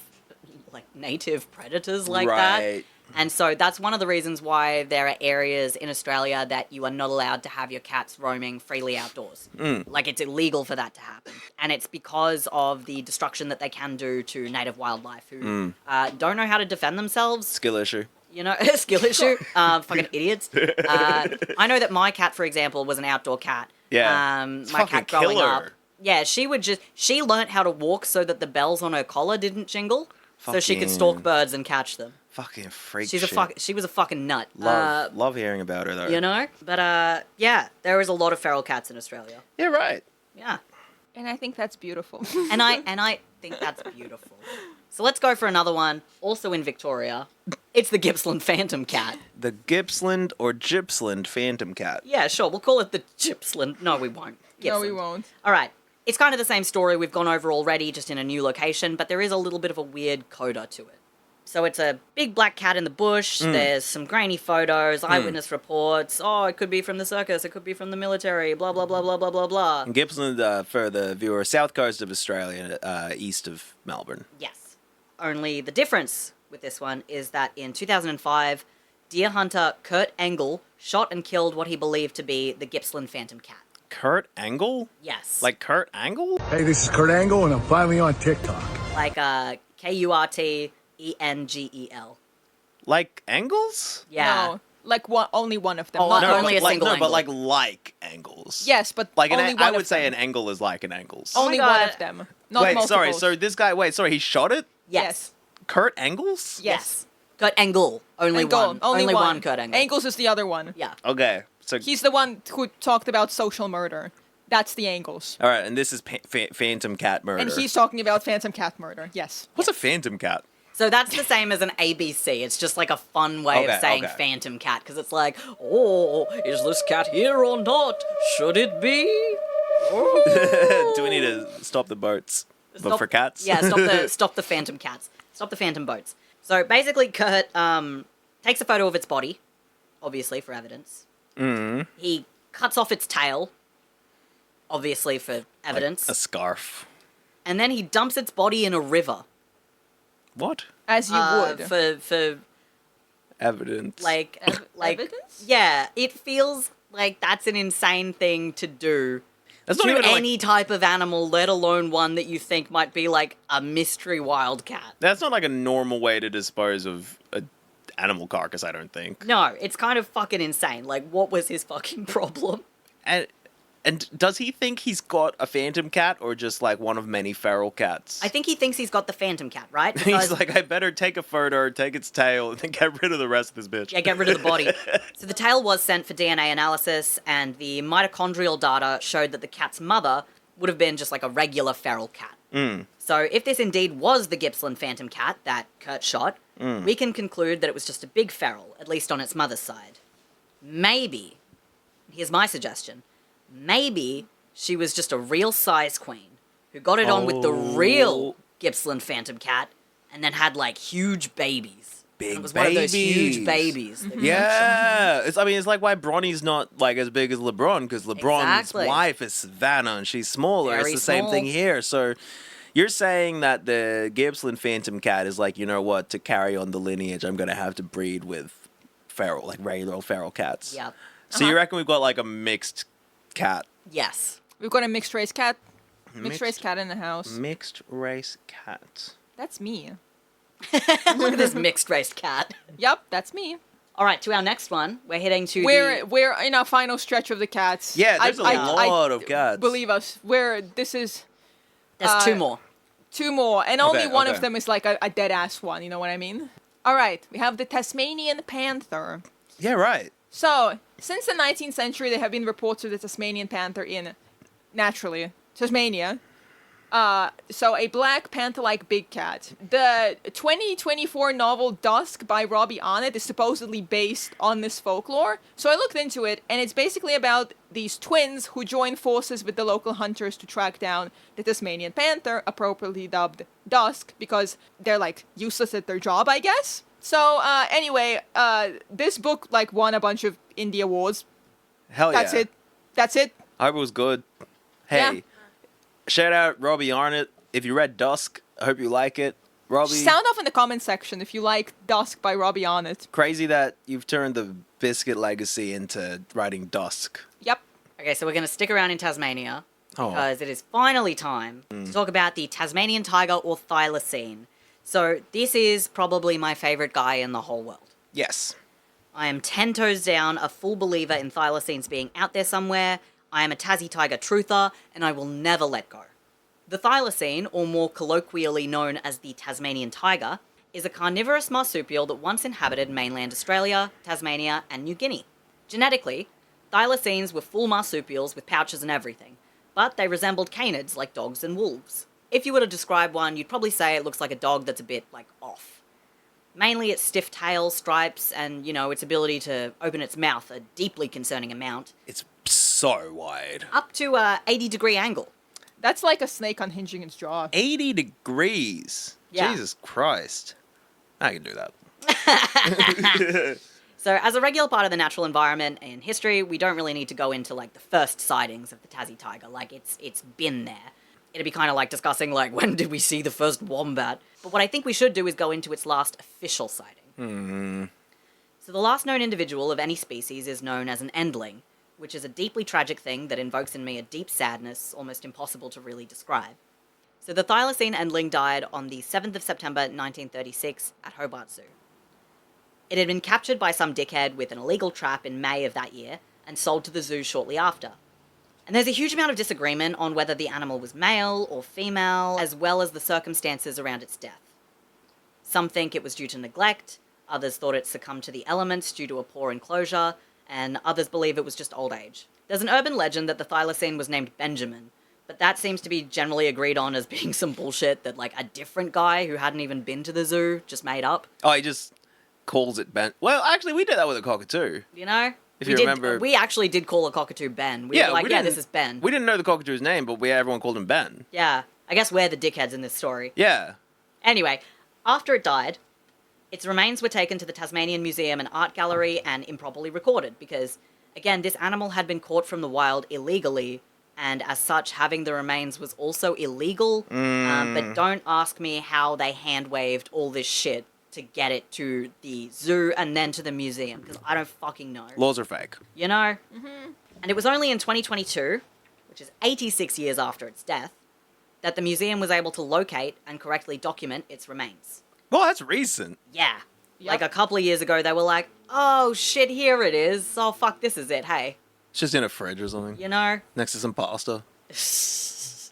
like native predators like that. Right. And so that's one of the reasons why there are areas in Australia that you are not allowed to have your cats roaming freely outdoors. Like it's illegal for that to happen. And it's because of the destruction that they can do to native wildlife who don't know how to defend themselves. Skill issue. You know, skill issue. Fucking idiots. I know that my cat, for example, was an outdoor cat. Yeah. My cat growing killer. up. Yeah, she learnt how to walk so that the bells on her collar didn't jingle. So she could stalk birds and catch them. Fucking freak She was a fucking nut. Love hearing about her though. You know? But yeah, there is a lot of feral cats in Australia. Yeah, right. Yeah. And I think that's beautiful. And I think that's beautiful. So let's go for another one, also in Victoria. It's the Gippsland Phantom Cat. The Gippsland or Gippsland Phantom Cat. Yeah, sure. We'll call it the Gippsland. No, we won't. No, we Gippsland. won't. All right. It's kind of the same story we've gone over already, just in a new location, but there is a little bit of a weird coda to it. So it's a big black cat in the bush. There's some grainy photos, eyewitness reports. Oh, it could be from the circus. It could be from the military. Blah, blah, blah, blah, blah, blah, blah. And Gippsland, for the viewer, south coast of Australia, east of Melbourne. Yes. Only the difference with this one is that in 2005, deer hunter Kurt Engel shot and killed what he believed to be the Gippsland Phantom Cat. Kurt Angle? Yes. Like Kurt Angle? Hey, this is Kurt Angle, and I'm finally on TikTok. Like Kurtengel. Like Angles? Yeah. No, like only one of them. Oh, not no, all only of a them. single no, angle. but like Angles. Yes, but Like only one I of would say them. an angle is like an Angles. Only my one God. of them. Not Wait, multiples. sorry. So this guy, he shot it? Yes. Kurt Angles? Yes. Kurt Engel. Only Engel, one. Only one Kurt Engel. Angles is the other one. Yeah. Okay. So He's the one who talked about social murder. That's the Angles. all right, and this is Phantom Cat murder. And he's talking about Phantom Cat murder. Yes. What's a Phantom Cat? So that's the same as an ABC. It's just like a fun way Okay, of saying okay. Phantom Cat, because it's like, oh, is this cat here or not? Should it be? Oh. Do we need to stop the boats? But Stop- for cats? Yeah, stop the Phantom Cats. Stop the Phantom Boats. So basically, Kurt takes a photo of its body, obviously for evidence. He cuts off its tail, obviously for evidence. A scarf. And then he dumps its body in a river. What? As you would. For Evidence. like Evidence? Yeah, it feels like that's an insane thing to do That's not to even like, any type of animal, let alone one that you think might be like a mystery wildcat. that's not like a normal way to dispose of an animal carcass, I don't think. No, it's kind of fucking insane. Like, what was his fucking problem? And does he think he's got a phantom cat or just like one of many feral cats? I think he thinks he's got the Phantom Cat, right? He's like, I better take a photo, take its tail, and then get rid of the rest of this bitch. Yeah, get rid of the body. So the tail was sent for DNA analysis, and the mitochondrial data showed that the cat's mother would have been just like a regular feral cat. So if this indeed was the Gippsland Phantom Cat that Kurt shot, we can conclude that it was just a big feral, at least on its mother's side. Maybe, here's my suggestion, maybe she was just a real size queen who got it on with the Oh. real Gippsland phantom cat and then had like huge babies. Big And it was one of those huge babies. babies. Yeah, it's like why Bronny's not like as big as LeBron because LeBron's Exactly. wife is Savannah and she's smaller. Very it's the same small. thing here. So you're saying that the Gippsland Phantom cat is like, you know what? To carry on the lineage, I'm gonna have to breed with feral, like regular old feral cats. Yep. So you reckon we've got like a mixed cat? Yes. We've got a mixed race cat. Mixed Mixed- race cat in the house. Mixed race cat. That's me. Look at this mixed race cat. Yep, that's me. All right, to our next one. We're heading to We're in our final stretch of the cats. Yeah, there's a lot of cats. Believe us, this is There's two more. two more, and only one okay. of them is like a dead ass one. You know what I mean? All right, we have the Tasmanian panther. Yeah, right. So, since the 19th century, there have been reports of the Tasmanian panther in, naturally, Tasmania. So a black panther-like big cat. The 2024 novel Dusk by Robbie Arnett is supposedly based on this folklore. So I looked into it, and it's basically about these twins who join forces with the local hunters to track down the Tasmanian panther, appropriately dubbed Dusk, because they're like useless at their job, I guess. So anyway, this book like won a bunch of indie awards. Hell yeah. That's it. I hope it was good. Hey, Yeah. shout out Robbie Arnett. If you read Dusk, I hope you like it. Robbie, Sound off in the comments section if you like Dusk by Robbie Arnett. crazy that you've turned the Biscuit legacy into writing Dusk. Yep. Okay, so we're going to stick around in Tasmania Oh. because it is finally time to talk about the Tasmanian tiger or thylacine. So this is probably my favorite guy in the whole world. Yes. I am 10 toes down, a full believer in thylacines being out there somewhere. I am a Tassie tiger truther, and I will never let go. The thylacine, or more colloquially known as the Tasmanian tiger, is a carnivorous marsupial that once inhabited mainland Australia, Tasmania, and New Guinea. Genetically, thylacines were full marsupials with pouches and everything, but they resembled canids like dogs and wolves. If you were to describe one, you'd probably say it looks like a dog that's a bit, like, off. Mainly its stiff tail, stripes, and, its ability to open its mouth a deeply concerning amount, It's so wide. up to a 80-degree angle. That's like a snake unhinging its jaw. 80 degrees. Yeah. Jesus Christ. I can do that. So, as a regular part of the natural environment and history, we don't really need to go into, like, the first sightings of the Tassie tiger. Like, it's been there. It'd be kind of like discussing, like, when did we see the first wombat? But what I think we should do is go into its last official sighting. So the last known individual of any species is known as an endling, which is a deeply tragic thing that invokes in me a deep sadness, almost impossible to really describe. So the thylacine endling died on the 7th of September 1936 at Hobart Zoo. It had been captured by some dickhead with an illegal trap in May of that year and sold to the zoo shortly after. And there's a huge amount of disagreement on whether the animal was male or female, as well as the circumstances around its death. Some think it was due to neglect, others thought it succumbed to the elements due to a poor enclosure, and others believe it was just old age. There's an urban legend that the thylacine was named Benjamin, but that seems to be generally agreed on as being some bullshit that, like, a different guy who hadn't even been to the zoo just made up. Oh, he just calls it Ben. Well, actually, we did that with a cockatoo. You know? If you remember- We actually did call a cockatoo Ben. We were like, yeah, this is Ben. We didn't know the cockatoo's name, but everyone called him Ben. Yeah. I guess we're the dickheads in this story. Yeah. Anyway, after it died, its remains were taken to the Tasmanian Museum and Art Gallery and improperly recorded because, again, this animal had been caught from the wild illegally, and as such, having the remains was also illegal. But don't ask me how they hand-waved all this shit to get it to the zoo and then to the museum, because I don't fucking know. Laws are fake. You know? And it was only in 2022, which is 86 years after its death, that the museum was able to locate and correctly document its remains. Well, that's recent. Yeah. Yep. Like a couple of years ago, they were like, oh shit, here it is. Oh fuck, this is it, hey. It's just in a fridge or something. You know? Next to some pasta.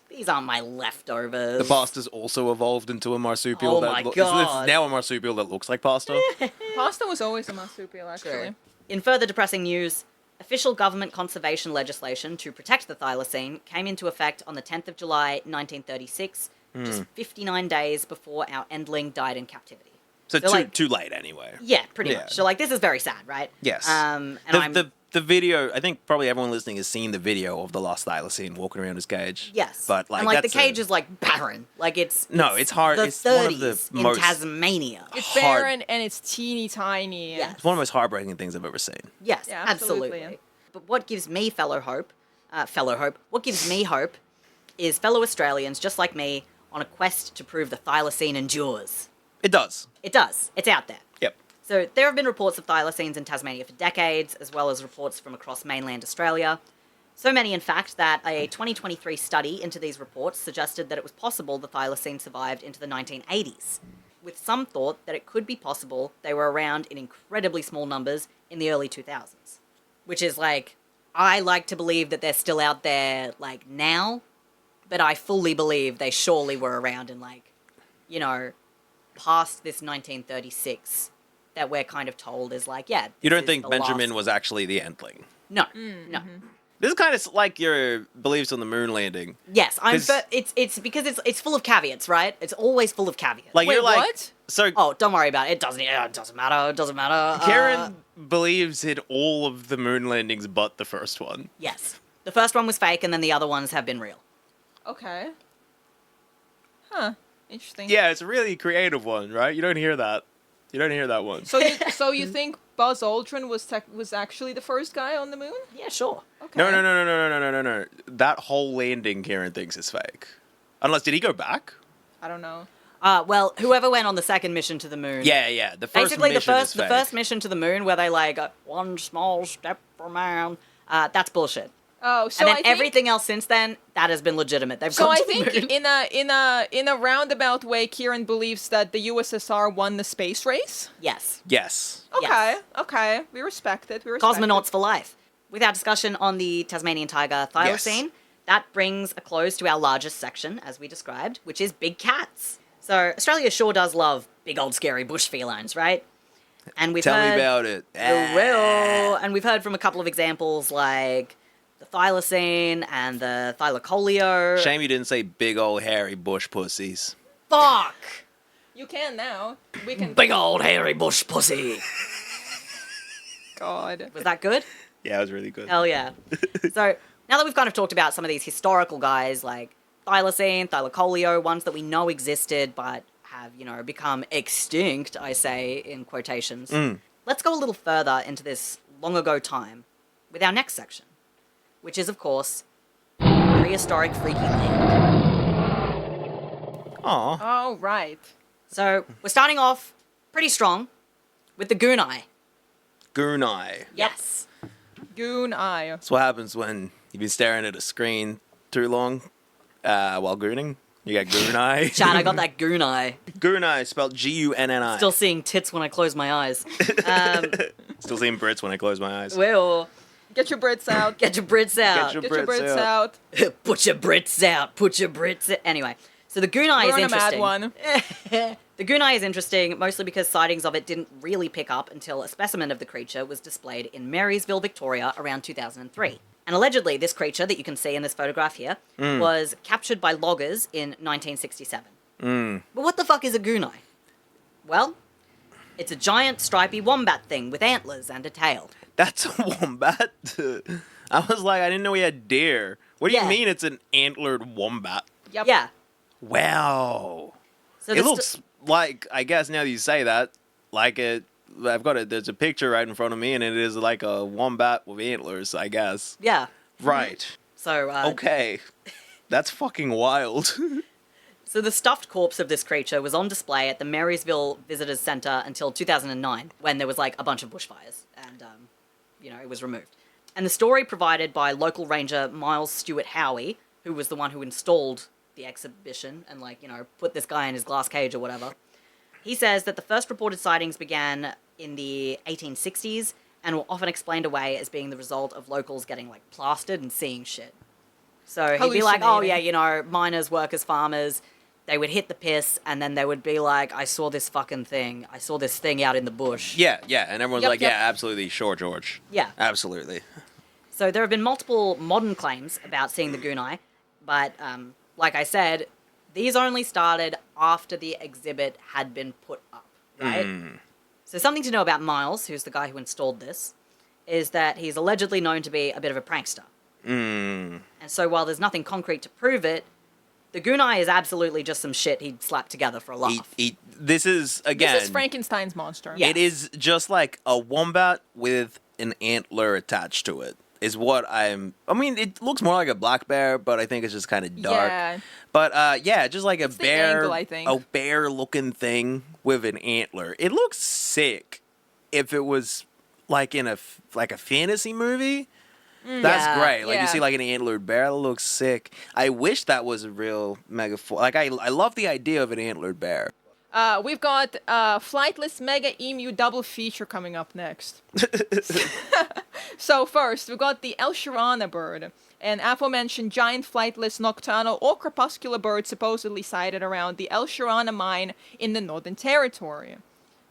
These aren't my leftovers. The pasta's also evolved into a marsupial. Oh that my It's God. now a marsupial that looks like pasta. Pasta was always a marsupial, actually. True. In further depressing news, official government conservation legislation to protect the thylacine came into effect on the 10th of July, 1936, just 59 days before our endling died in captivity. So So, like- too late anyway. Yeah, pretty Yeah. much. So, like, this is very sad, right? Yes. And I'm... The the video, I think probably everyone listening has seen the video of the lost thylacine walking around his cage. Yes. But like, and like the that's cage is like barren. Like it's hard. The It's one of the 30s in most Tasmania. It's hard- barren and it's teeny tiny. Yes. It's one of the most heartbreaking things I've ever seen. Yes, Yeah, absolutely. absolutely. But what gives me what gives me hope is fellow Australians just like me on a quest to prove the thylacine endures. It does. It does. It's out there. Yep. So there have been reports of thylacines in Tasmania for decades, as well as reports from across mainland Australia. So many, in fact, that a 2023 study into these reports suggested that it was possible the thylacine survived into the 1980s, with some thought that it could be possible they were around in incredibly small numbers in the early 2000s. Which is like, I like to believe that they're still out there, like, now, but I fully believe they surely were around in, like, you know, past this 1936 that we're kind of told is like, yeah. You this don't is think the Benjamin last- was actually the Entling? No, Mm-hmm. no. This is kind of like your beliefs on the moon landing. Yes, Cause- it's because it's full of caveats, right? It's always full of caveats. Like Wait, you're like, what? so Oh, don't worry about it. It doesn't matter. It doesn't matter. Ciaran believes in all of the moon landings but the first one. Yes. The first one was fake, and then the other ones have been real. Okay. Huh. Interesting. Yeah, it's a really creative one, right? You don't hear that. You don't hear that one. So you think Buzz Aldrin was actually the first guy on the moon? Yeah, sure. Okay. No. That whole landing, Ciaran thinks is fake. Unless, did he go back? I don't know. Well, whoever went on the second mission to the moon. Yeah. The first Basically, mission is the fake. first mission to the moon, where they like one small step for man. That's bullshit. Oh, so And then I think, everything else since then, that has been legitimate. They've So gone I to the think moon. in a roundabout way, Ciaran believes that the USSR won the space race. Yes. Yes. Okay, Yes. okay, we respect it. We respect Cosmonauts it. for life. With our discussion on the Tasmanian tiger thylacine, that brings a close to our largest section, as we described, which is big cats. So Australia sure does love big old scary bush felines, right? And we've Tell heard me about it. and we've heard from a couple of examples like the thylacine and the thylacoleo. Shame you didn't say big old hairy bush pussies. Fuck! You can now. We can. Big old hairy bush pussy. God. Was that good? Yeah, it was really good. Hell yeah. So now that we've kind of talked about some of these historical guys like thylacine, thylacoleo, ones that we know existed but have, you know, become extinct, I say in quotations, let's go a little further into this long ago time with our next section, which is, of course, prehistoric freaky land. Aw. Oh right. So we're starting off pretty strong with the goonai. Goon eye. Yes. Goon eye. That's what happens when you've been staring at a screen too long while gooning. You got goon eye. Chad, I got that goonai. Goon eye, spelled G-U-N-N-I. Still seeing tits when I close my eyes. Still seeing Brits when I close my eyes. Well, Get your Brits out. get your Brits out. Get Get your Brits out. Put your Brits out. Put your Brits out. Anyway, so the goonai We're is on a mad interesting. one. The goonai is interesting mostly because sightings of it didn't really pick up until a specimen of the creature was displayed in Marysville, Victoria around 2003. And allegedly, this creature that you can see in this photograph here was captured by loggers in 1967. But what the fuck is a goonai? Well, it's a giant stripy wombat thing with antlers and a tail. That's a wombat? I was like, I didn't know we had deer. What do Yeah. you mean it's an antlered wombat? Yep. Yeah. Wow. So It this looks like, I guess now that you say that, like I've got it, there's a picture right in front of me and it is like a wombat with antlers, I guess. yeah. Right. So Okay. That's fucking wild. So the stuffed corpse of this creature was on display at the Marysville Visitors Centre until 2009, when there was like a bunch of bushfires, and it was removed. And the story provided by local ranger Miles Stewart Howie, who was the one who installed the exhibition and put this guy in his glass cage or whatever. He says that the first reported sightings began in the 1860s and were often explained away as being the result of locals getting plastered and seeing shit. So he'd be like, oh yeah, miners, workers, farmers. They would hit the piss, and then they would be like, I saw this fucking thing. I saw this thing out in the bush. Yeah, and everyone's Yep, like, yep. yeah, absolutely, sure, George. Yeah. Absolutely. So there have been multiple modern claims about seeing the goonai, but like I said, these only started after the exhibit had been put up, right? So something to know about Miles, who's the guy who installed this, is that he's allegedly known to be a bit of a prankster. And so while there's nothing concrete to prove it, the Gunai is absolutely just some shit he'd slapped together for a laugh. This is, again... This is Frankenstein's monster. Yeah. It is just like a wombat with an antler attached to it, is what I'm... I mean, it looks more like a black bear, but I think it's just kind of dark. Yeah. But, yeah, just like It's the angle, I think. a bear-looking thing with an antler. It looks sick if it was, like, in a fantasy movie. That's Yeah. great. Like, you Yeah. see, like, an antlered bear, that looks sick. I wish that was a real megafauna. Like, I love the idea of an antlered bear. We've got Flightless Mega Emu double feature coming up next. So first, we've got the El Shirana bird, an aforementioned giant flightless nocturnal or crepuscular bird supposedly sighted around the El Shirana mine in the Northern Territory.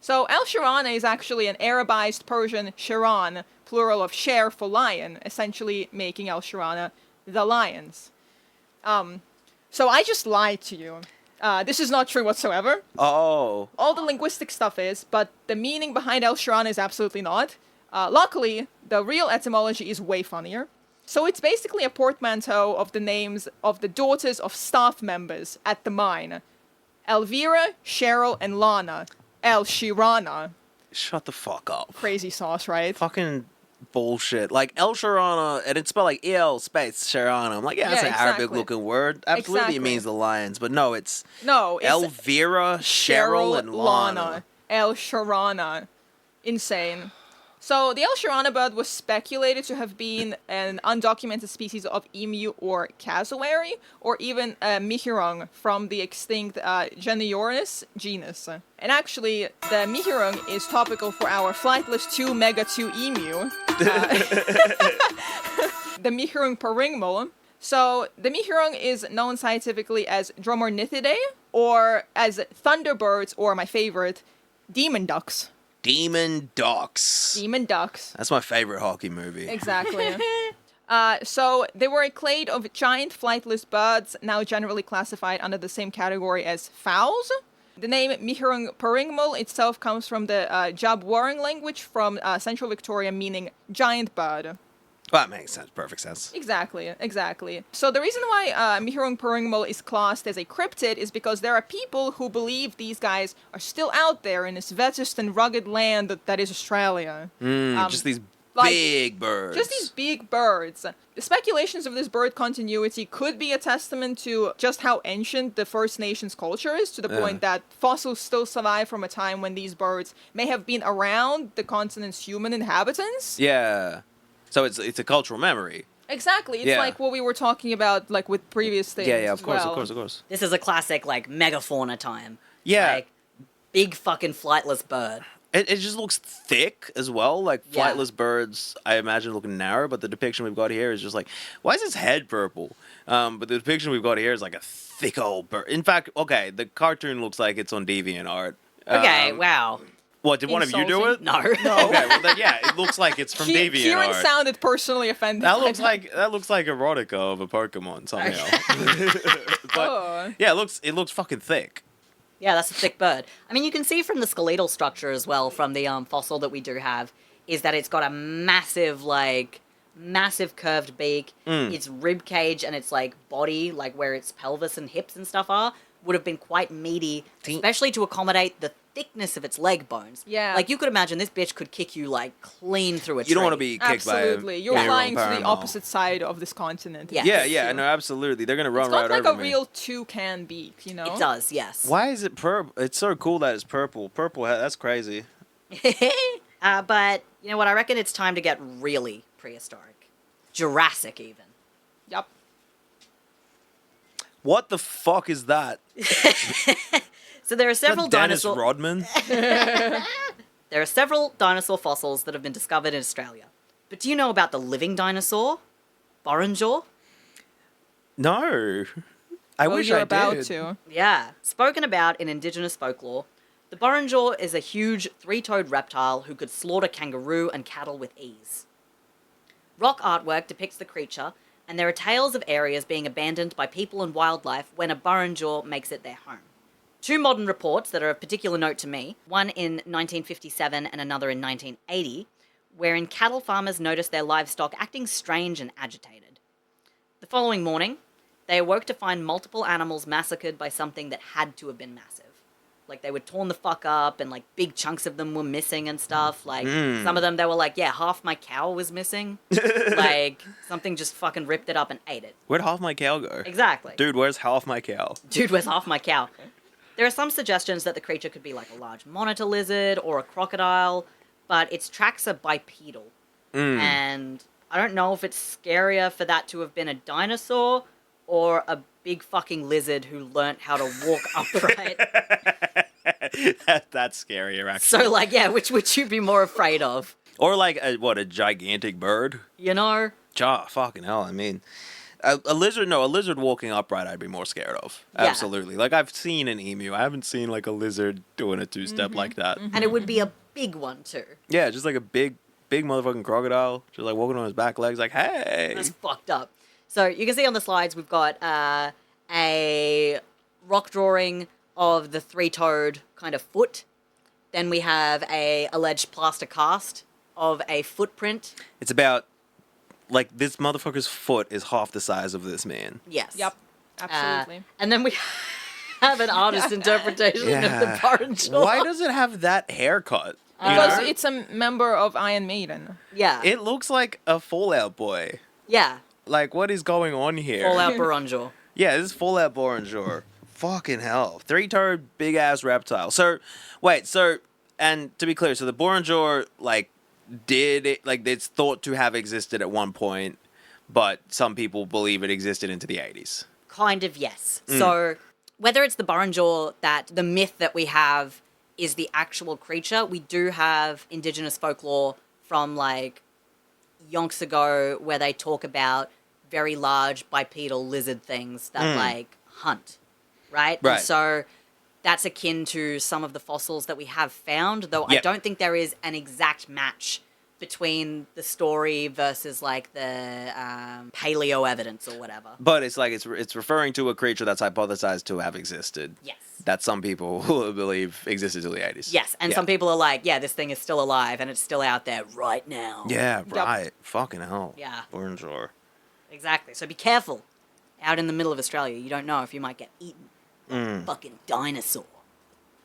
So El Shirana is actually an Arabized Persian Shiran, plural of share for lion, essentially making El Shirana the lions. So I just lied to you. This is not true whatsoever. Oh. All the linguistic stuff is, but the meaning behind El Shirana is absolutely not. Luckily, the real etymology is way funnier. So it's basically a portmanteau of the names of the daughters of staff members at the mine. Elvira, Cheryl, and Lana. El Shirana. Shut the fuck up. Crazy sauce, right? Fucking bullshit. Like, El Shirana, and it's spelled like El space Shirana. I'm like, yeah, that's Yeah, an exactly. Arabic-looking word. Absolutely, Exactly. it means the lions. But no, it's No, it's Elvira, Cheryl, and Lana. El Shirana. Insane. So the El Shirana bird was speculated to have been an undocumented species of emu or cassowary, or even a mihirung from the extinct Genioris genus. And actually, the mihirung is topical for our flightless 2 Mega 2 emu. The mihirung paringmol. So the mihirung is known scientifically as Dromornithidae, or as thunderbirds, or my favorite, demon ducks. Demon Ducks. Demon ducks. That's my favorite hockey movie. Exactly. So they were a clade of giant flightless birds, now generally classified under the same category as fowls. The name Mihirung Paringmol itself comes from the Jabwarang language from Central Victoria, meaning giant bird. Well, that makes sense. Perfect sense. Exactly. So the reason why Mihirung Paringmol is classed as a cryptid is because there are people who believe these guys are still out there in this vetused and rugged land that is Australia. Just these like, big birds. Just these big birds. The speculations of this bird continuity could be a testament to just how ancient the First Nations culture is, to the point that fossils still survive from a time when these birds may have been around the continent's human inhabitants. Yeah. So it's a cultural memory. Exactly. It's Yeah. like what we were talking about, like with previous things. Yeah, of as course, well. of course. This is a classic, like, megafauna time. Yeah. Like, big fucking flightless bird. It just looks thick as well. Like, Yeah. flightless birds, I imagine, look narrow, but the depiction we've got here is just like, why is his head purple? But the depiction we've got here is like a thick old bird. In fact, okay, the cartoon looks like it's on DeviantArt. Okay, wow. What, did one of you do Insulting. it? No. Okay, well then, yeah, it looks like it's from Kieran DeviantArt. sounded personally offended. That by looks like erotica of a Pokemon somehow. But Oh. yeah, it looks fucking thick. Yeah, that's a thick bird. I mean, you can see from the skeletal structure as well, from the fossil that we do have, is that it's got a massive curved beak. Its rib cage and its, like, body, like, where its pelvis and hips and stuff are, would have been quite meaty, especially to accommodate the thickness of its leg bones. Yeah. Like, you could imagine this bitch could kick you, like, clean through a tree. You don't want to be kicked by a Absolutely. You're Mihirung flying to the Paringmol. opposite side of this continent. Yeah. Yeah, no, absolutely. They're gonna run It's got right like over a me. real toucan beak, you know? It does, yes. Why is it purple? It's so cool that it's purple. Purple, that's crazy. But, you know what, I reckon it's time to get really prehistoric. Jurassic, even. Yep. What the fuck is that? So there are Is that several Dennis dinosaur... Rodman? There are several dinosaur fossils that have been discovered in Australia. But do you know about the living dinosaur? Boranjaw? No. I Well, wish you're I about did. to. Yeah. Spoken about in indigenous folklore, the Boranjaw is a huge three-toed reptile who could slaughter kangaroo and cattle with ease. Rock artwork depicts the creature, and there are tales of areas being abandoned by people and wildlife when a Boranjaw makes it their home. Two modern reports that are of particular note to me, one in 1957 and another in 1980, wherein cattle farmers noticed their livestock acting strange and agitated. The following morning, they awoke to find multiple animals massacred by something that had to have been massive. Like, they were torn the fuck up, and, like, big chunks of them were missing and stuff. Like, some of them, they were like, yeah, half my cow was missing. Like, something just fucking ripped it up and ate it. Where'd half my cow go? Exactly. Dude, where's half my cow? Dude, where's half my cow? There are some suggestions that the creature could be like a large monitor lizard or a crocodile, but its tracks are bipedal. And I don't know if it's scarier for that to have been a dinosaur or a big fucking lizard who learnt how to walk upright. That's scarier, actually. So, like, yeah, which would you be more afraid of? Or like, a gigantic bird? You know? Fucking hell, I mean... A lizard walking upright I'd be more scared of. Yeah. Absolutely. Like, I've seen an emu. I haven't seen, like, a lizard doing a two-step like that. And it would be a big one, too. Yeah, just like a big motherfucking crocodile. Just, like, walking on his back legs, like, hey! That's fucked up. So, you can see on the slides, we've got a rock drawing of the three-toed kind of foot. Then we have a alleged plaster cast of a footprint. It's about... Like, this motherfucker's foot is half the size of this man. Yes. Yep. Absolutely. And then we have an artist interpretation of the Barrenjaw. Why does it have that haircut? Because it's a member of Iron Maiden. Yeah. It looks like a Fallout Boy. Yeah. Like, what is going on here? Fallout Barrenjaw. Yeah, this is Fallout Barrenjaw. Fucking hell. Three-toed, big-ass reptile. So, wait, and to be clear, so the Barrenjaw, like, it's thought to have existed at one point, but some people believe it existed into the 80s. Kind of, yes. So, whether it's the Barrenjaw, that the myth that we have is the actual creature, we do have indigenous folklore from, like, yonks ago where they talk about very large bipedal lizard things that, like, hunt, right? Right. And so that's akin to some of the fossils that we have found, though I Yep. don't think there is an exact match between the story versus, like, the paleo evidence or whatever. But it's like, it's referring to a creature that's hypothesized to have existed. Yes. That some people believe existed till the 80s. Yes, and some people are like, yeah, this thing is still alive and it's still out there right now. Yeah, right. Fucking hell. Yeah. Barrenjaw. Exactly. So be careful. Out in the middle of Australia, you don't know if you might get eaten. Fucking dinosaur.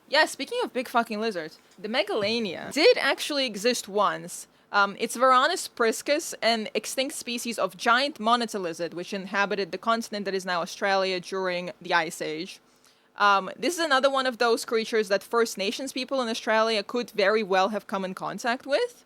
Yeah, speaking of big fucking lizards, the Megalania did actually exist once. It's Varanus priscus, an extinct species of giant monitor lizard which inhabited the continent that is now Australia during the Ice Age. This is another one of those creatures that First Nations people in Australia could very well have come in contact with.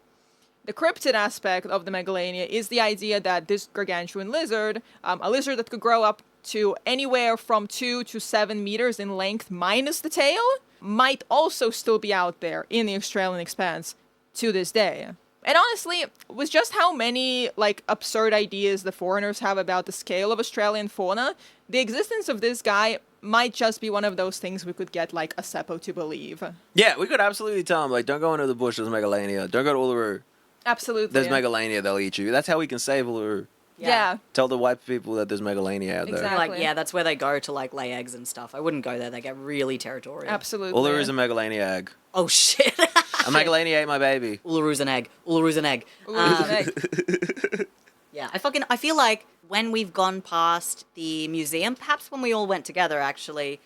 The cryptid aspect of the Megalania is the idea that this gargantuan lizard, a lizard that could grow up to anywhere from 2 to 7 meters in length minus the tail, might also still be out there in the Australian expanse to this day. And honestly, with just how many, like, absurd ideas the foreigners have about the scale of Australian fauna, the existence of this guy might just be one of those things we could get, like, a Seppo to believe. Yeah, we could absolutely tell them, like, don't go into the bush, there's Megalania. Don't go to Uluru. Absolutely. There's Megalania, they'll eat you. That's how we can save Uluru. Yeah. Tell the white people that there's Megalania out there. Exactly. Like, yeah, that's where they go to, like, lay eggs and stuff. I wouldn't go there. They get really territorial. Absolutely. Uluru's a Megalania egg. Oh, shit. A Megalania ate my baby. Uluru's an egg. Uluru's an egg. Uluru's an egg. Yeah, I feel like when we've gone past the museum, perhaps when we all went together, actually,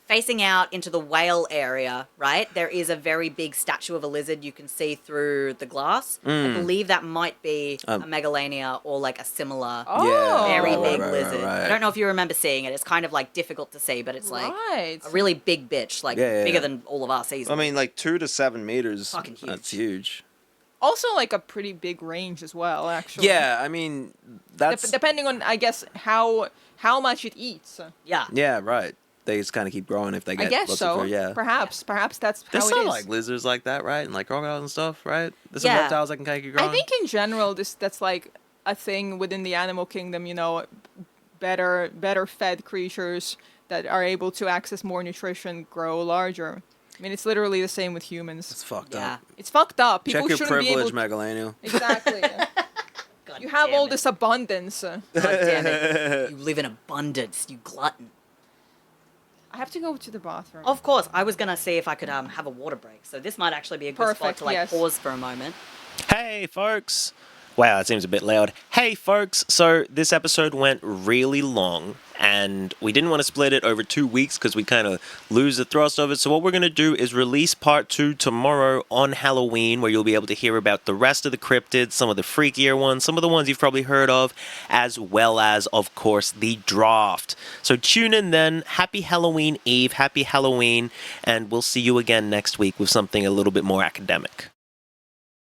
facing out into the whale area, right, there is a very big statue of a lizard you can see through the glass. I believe that might be a Megalania or, like, a similar very big lizard. Right. I don't know if you remember seeing it. It's kind of, like, difficult to see, but it's, like, Right. a really big bitch, like, bigger than all of us easily. I mean, like, 2 to 7 meters. Fucking huge. That's huge. Also, like, a pretty big range as well, actually. Yeah, I mean, that's... Depending on, I guess, how much it eats. Yeah. Yeah, right. They just kind of keep growing if they get I guess lots so. of food, yeah. Perhaps that's how There's it some, is. like, lizards like that, right? And, like, crocodiles and stuff, right? There's some Yeah. reptiles that can kind of keep growing. I think in general, that's like a thing within the animal kingdom. You know, better fed creatures that are able to access more nutrition grow larger. I mean, it's literally the same with humans. It's fucked Yeah. up. It's fucked up. People Check your shouldn't be privilege, able. Megalania. Exactly. God You have damn all it. this abundance. God damn it. You live in abundance, you glutton. I have to go to the bathroom. Of course, I was going to see if I could have a water break. So this might actually be a good spot Perfect, to, like, yes. pause for a moment. Hey, folks. Wow, that seems a bit loud. Hey, folks. So this episode went really long, and we didn't want to split it over 2 weeks because we kind of lose the thrust of it. So what we're going to do is release part 2 tomorrow on Halloween, where you'll be able to hear about the rest of the cryptids, some of the freakier ones, some of the ones you've probably heard of, as well as, of course, the draft. So tune in then. Happy Halloween Eve. Happy Halloween. And we'll see you again next week with something a little bit more academic.